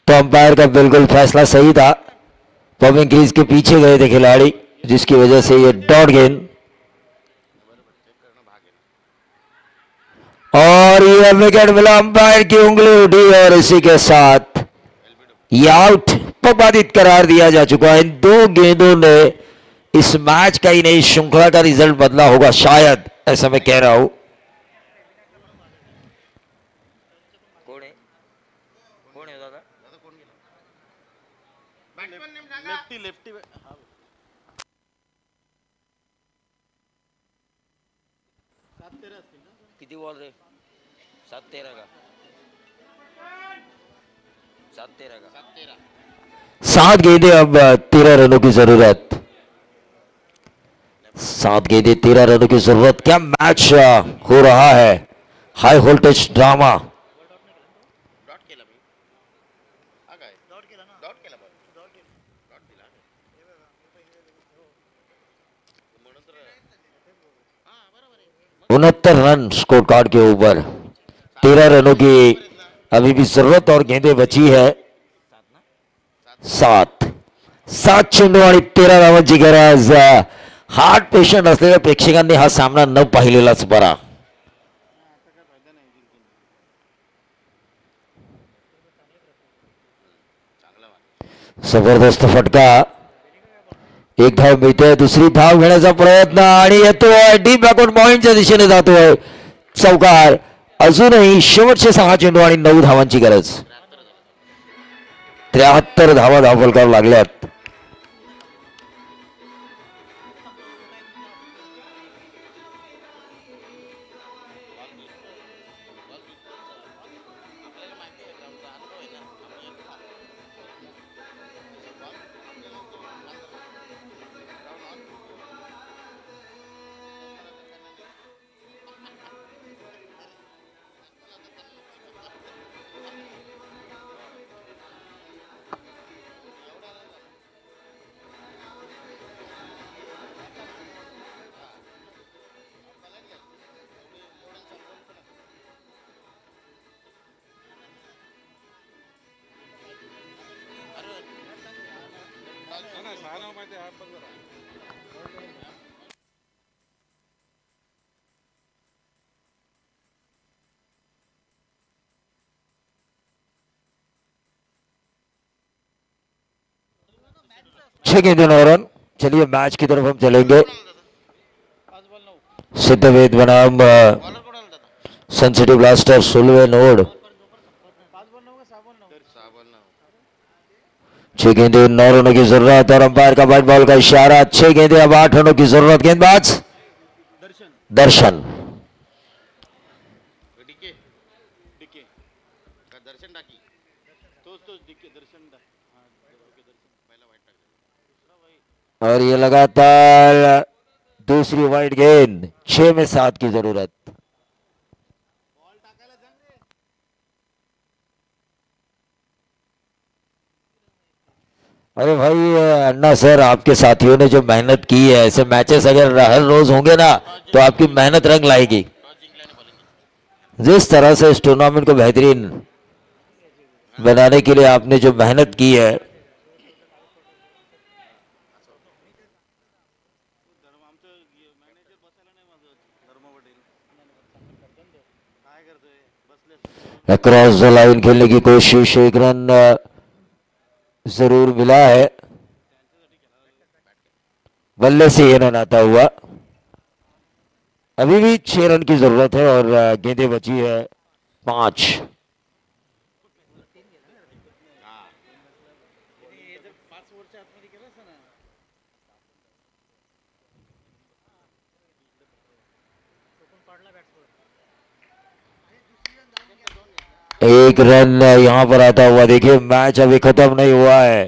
तो अंपायर का बिल्कुल फैसला सही था, पॉपिंग क्रीज के पीछे गए थे खिलाड़ी, जिसकी वजह से ये डॉट गेंद। और ये विकेट मिला, अंपायर की उंगली उठी और इसी के साथ ये आउट पबादित करार दिया जा चुका है। इन 2 गेंदों ने इस मैच का ही नहीं, श्रृंखला का रिजल्ट बदला होगा शायद, ऐसा मैं कह रहा हूं। किती बॉल रे? 7-13 का, 7 गेंदें, अब 13 रनों की जरूरत, 7 गेंदें 13 रनों की जरूरत। क्या मैच हो रहा है, हाई वोल्टेज ड्रामा। उनहत्तर रन स्कोर कार्ड के ऊपर, 13 रनों की अभी भी जरूरत और गेंदें बची है 7 चेंडू आणि 13 धावांची गरज। हार्ट पेशंट असलेल्या प्रेक्षकांनी हा सामना न पाहिलेलाच बरा। जबरदस्त फटका, एक धाव मिळते, दुसरी धाव घेण्याचा प्रयत्न आणि येतोय डीप बॅकवर्ड पॉइंटच्या दिशेने जातोय चौकार। अजूनही शेवटचे 6 चेंडू आणि 9 धावांची गरज, 73 धावा धावफलकावर लागल्यात। 6 गेंदों 9 रन। चलिए मैच की तरफ हम चलेंगे। सिद्धवेद बनाम सनसिटी ब्लास्टर सुलवे नोड। 6 गेंदे 9 रनों की जरूरत और अंपायर का व्हाइट बॉल का इशारा। 6 गेंदे अब 8 रनों की जरूरत। गेंदबाज दर्शन। और ये लगातार दूसरी वाइड गेंद। 6 में 7 की जरूरत। अरे भाई अन्ना सर, आपके साथियों ने जो मेहनत की है, ऐसे मैचेस अगर हर रोज होंगे ना तो आपकी मेहनत रंग लाएगी। जिस तरह से इस टूर्नामेंट को बेहतरीन बनाने के लिए आपने जो मेहनत की है, अक्रॉस द लाइन खेलने की कोशिश। 1 रन जरूर मिला है। बल्ले से ये रन आता हुआ। अभी भी 6 रन की जरूरत है और गेंदें बची है 5। एक रन यहां पर आता हुआ। देखिए मैच अभी खत्म नहीं हुआ है।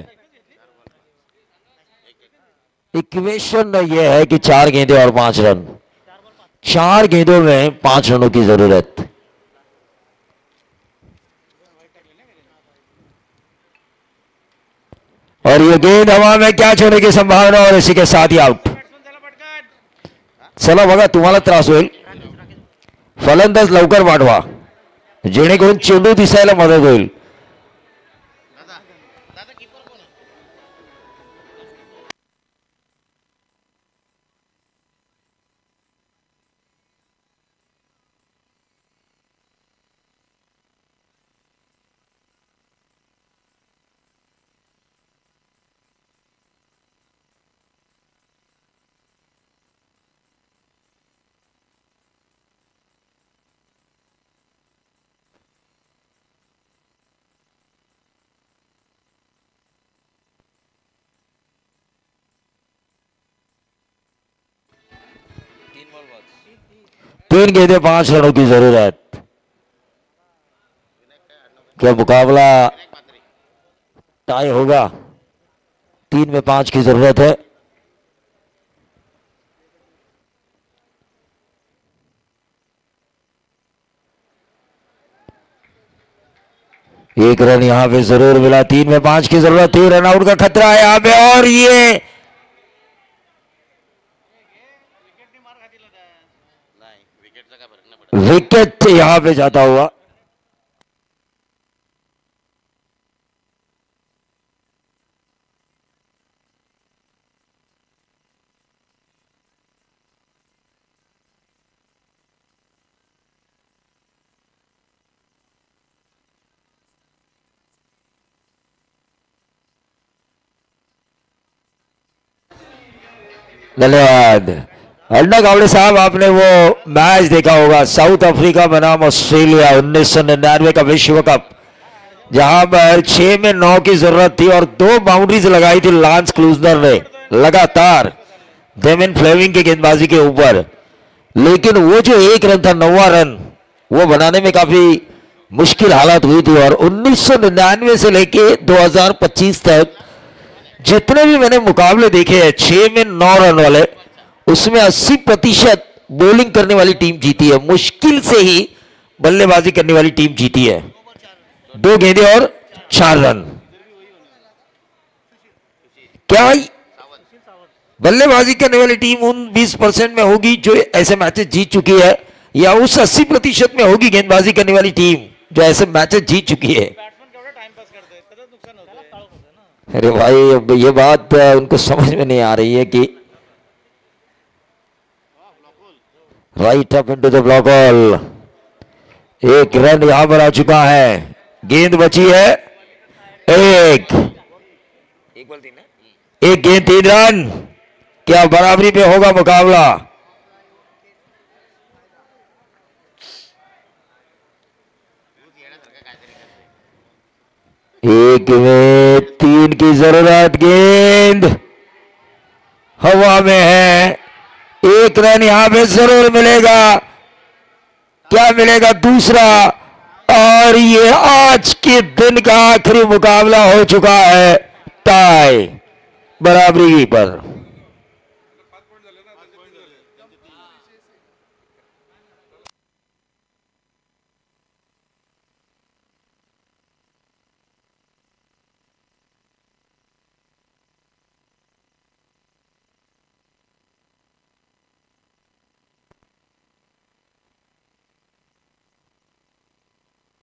इक्वेशन यह है कि 4 गेंदे और 5 रन। 4 गेंदों में 5 रनों की जरूरत। और ये गेंद हवा में कैच होने की संभावना और इसी के साथ ही आउट। चला बघा तुम्हाला त्रास होईल। फलंदाज लवकर पाठवा जेणेकरून चेंडू दिसायला मदत होईल। तीन गेंदे 5 रनों की जरूरत। क्या मुकाबला टाई होगा? 3 में 5 की जरूरत है। एक रन यहां पे जरूर मिला। 3 में 5 की जरूरत थी। रन आउट का खतरा है यहां पे और ये विकेट यहां पे जाता हुआ। धन्यवाद। अन्ना गावड़े साहब, आपने वो मैच देखा होगा साउथ अफ्रीका बनाम ऑस्ट्रेलिया 1999 का विश्व कप, जहां पर 6 में 9 की जरूरत थी और 2 बाउंड्रीज लगाई थी लांस क्लूजनर ने लगातार डेमिन फ्लेमिंग की गेंदबाजी के ऊपर। लेकिन वो जो 1 रन था, 9वां रन, वो बनाने में काफी मुश्किल हालात हुई थी। और 1999 से लेके 2025 तक जितने भी मैंने मुकाबले देखे हैं 6 में 9 रन वाले, उसमें 80% बॉलिंग करने वाली टीम जीती है। मुश्किल से ही बल्लेबाजी करने वाली टीम जीती है। 2 गेंदे और 4 रन। क्या बल्लेबाजी करने वाली टीम उन 20% में होगी जो ऐसे मैचेस जीत चुकी है, या उस 80% में होगी गेंदबाजी करने वाली टीम जो ऐसे मैचेस जीत चुकी है? अरे भाई अब ये बात उनको समझ में नहीं आ रही है कि right up into the block ball. एक रन यहां पर आ चुका है, गेंद बची है एक गेंद 3 रन। क्या बराबरी पे होगा मुकाबला? एक में 3 की जरूरत, गेंद हवा में है, एक रन यहां पे जरूर मिलेगा। क्या मिलेगा? दूसरा। और ये आज के दिन का आखिरी मुकाबला हो चुका है, टाई बराबरी पर।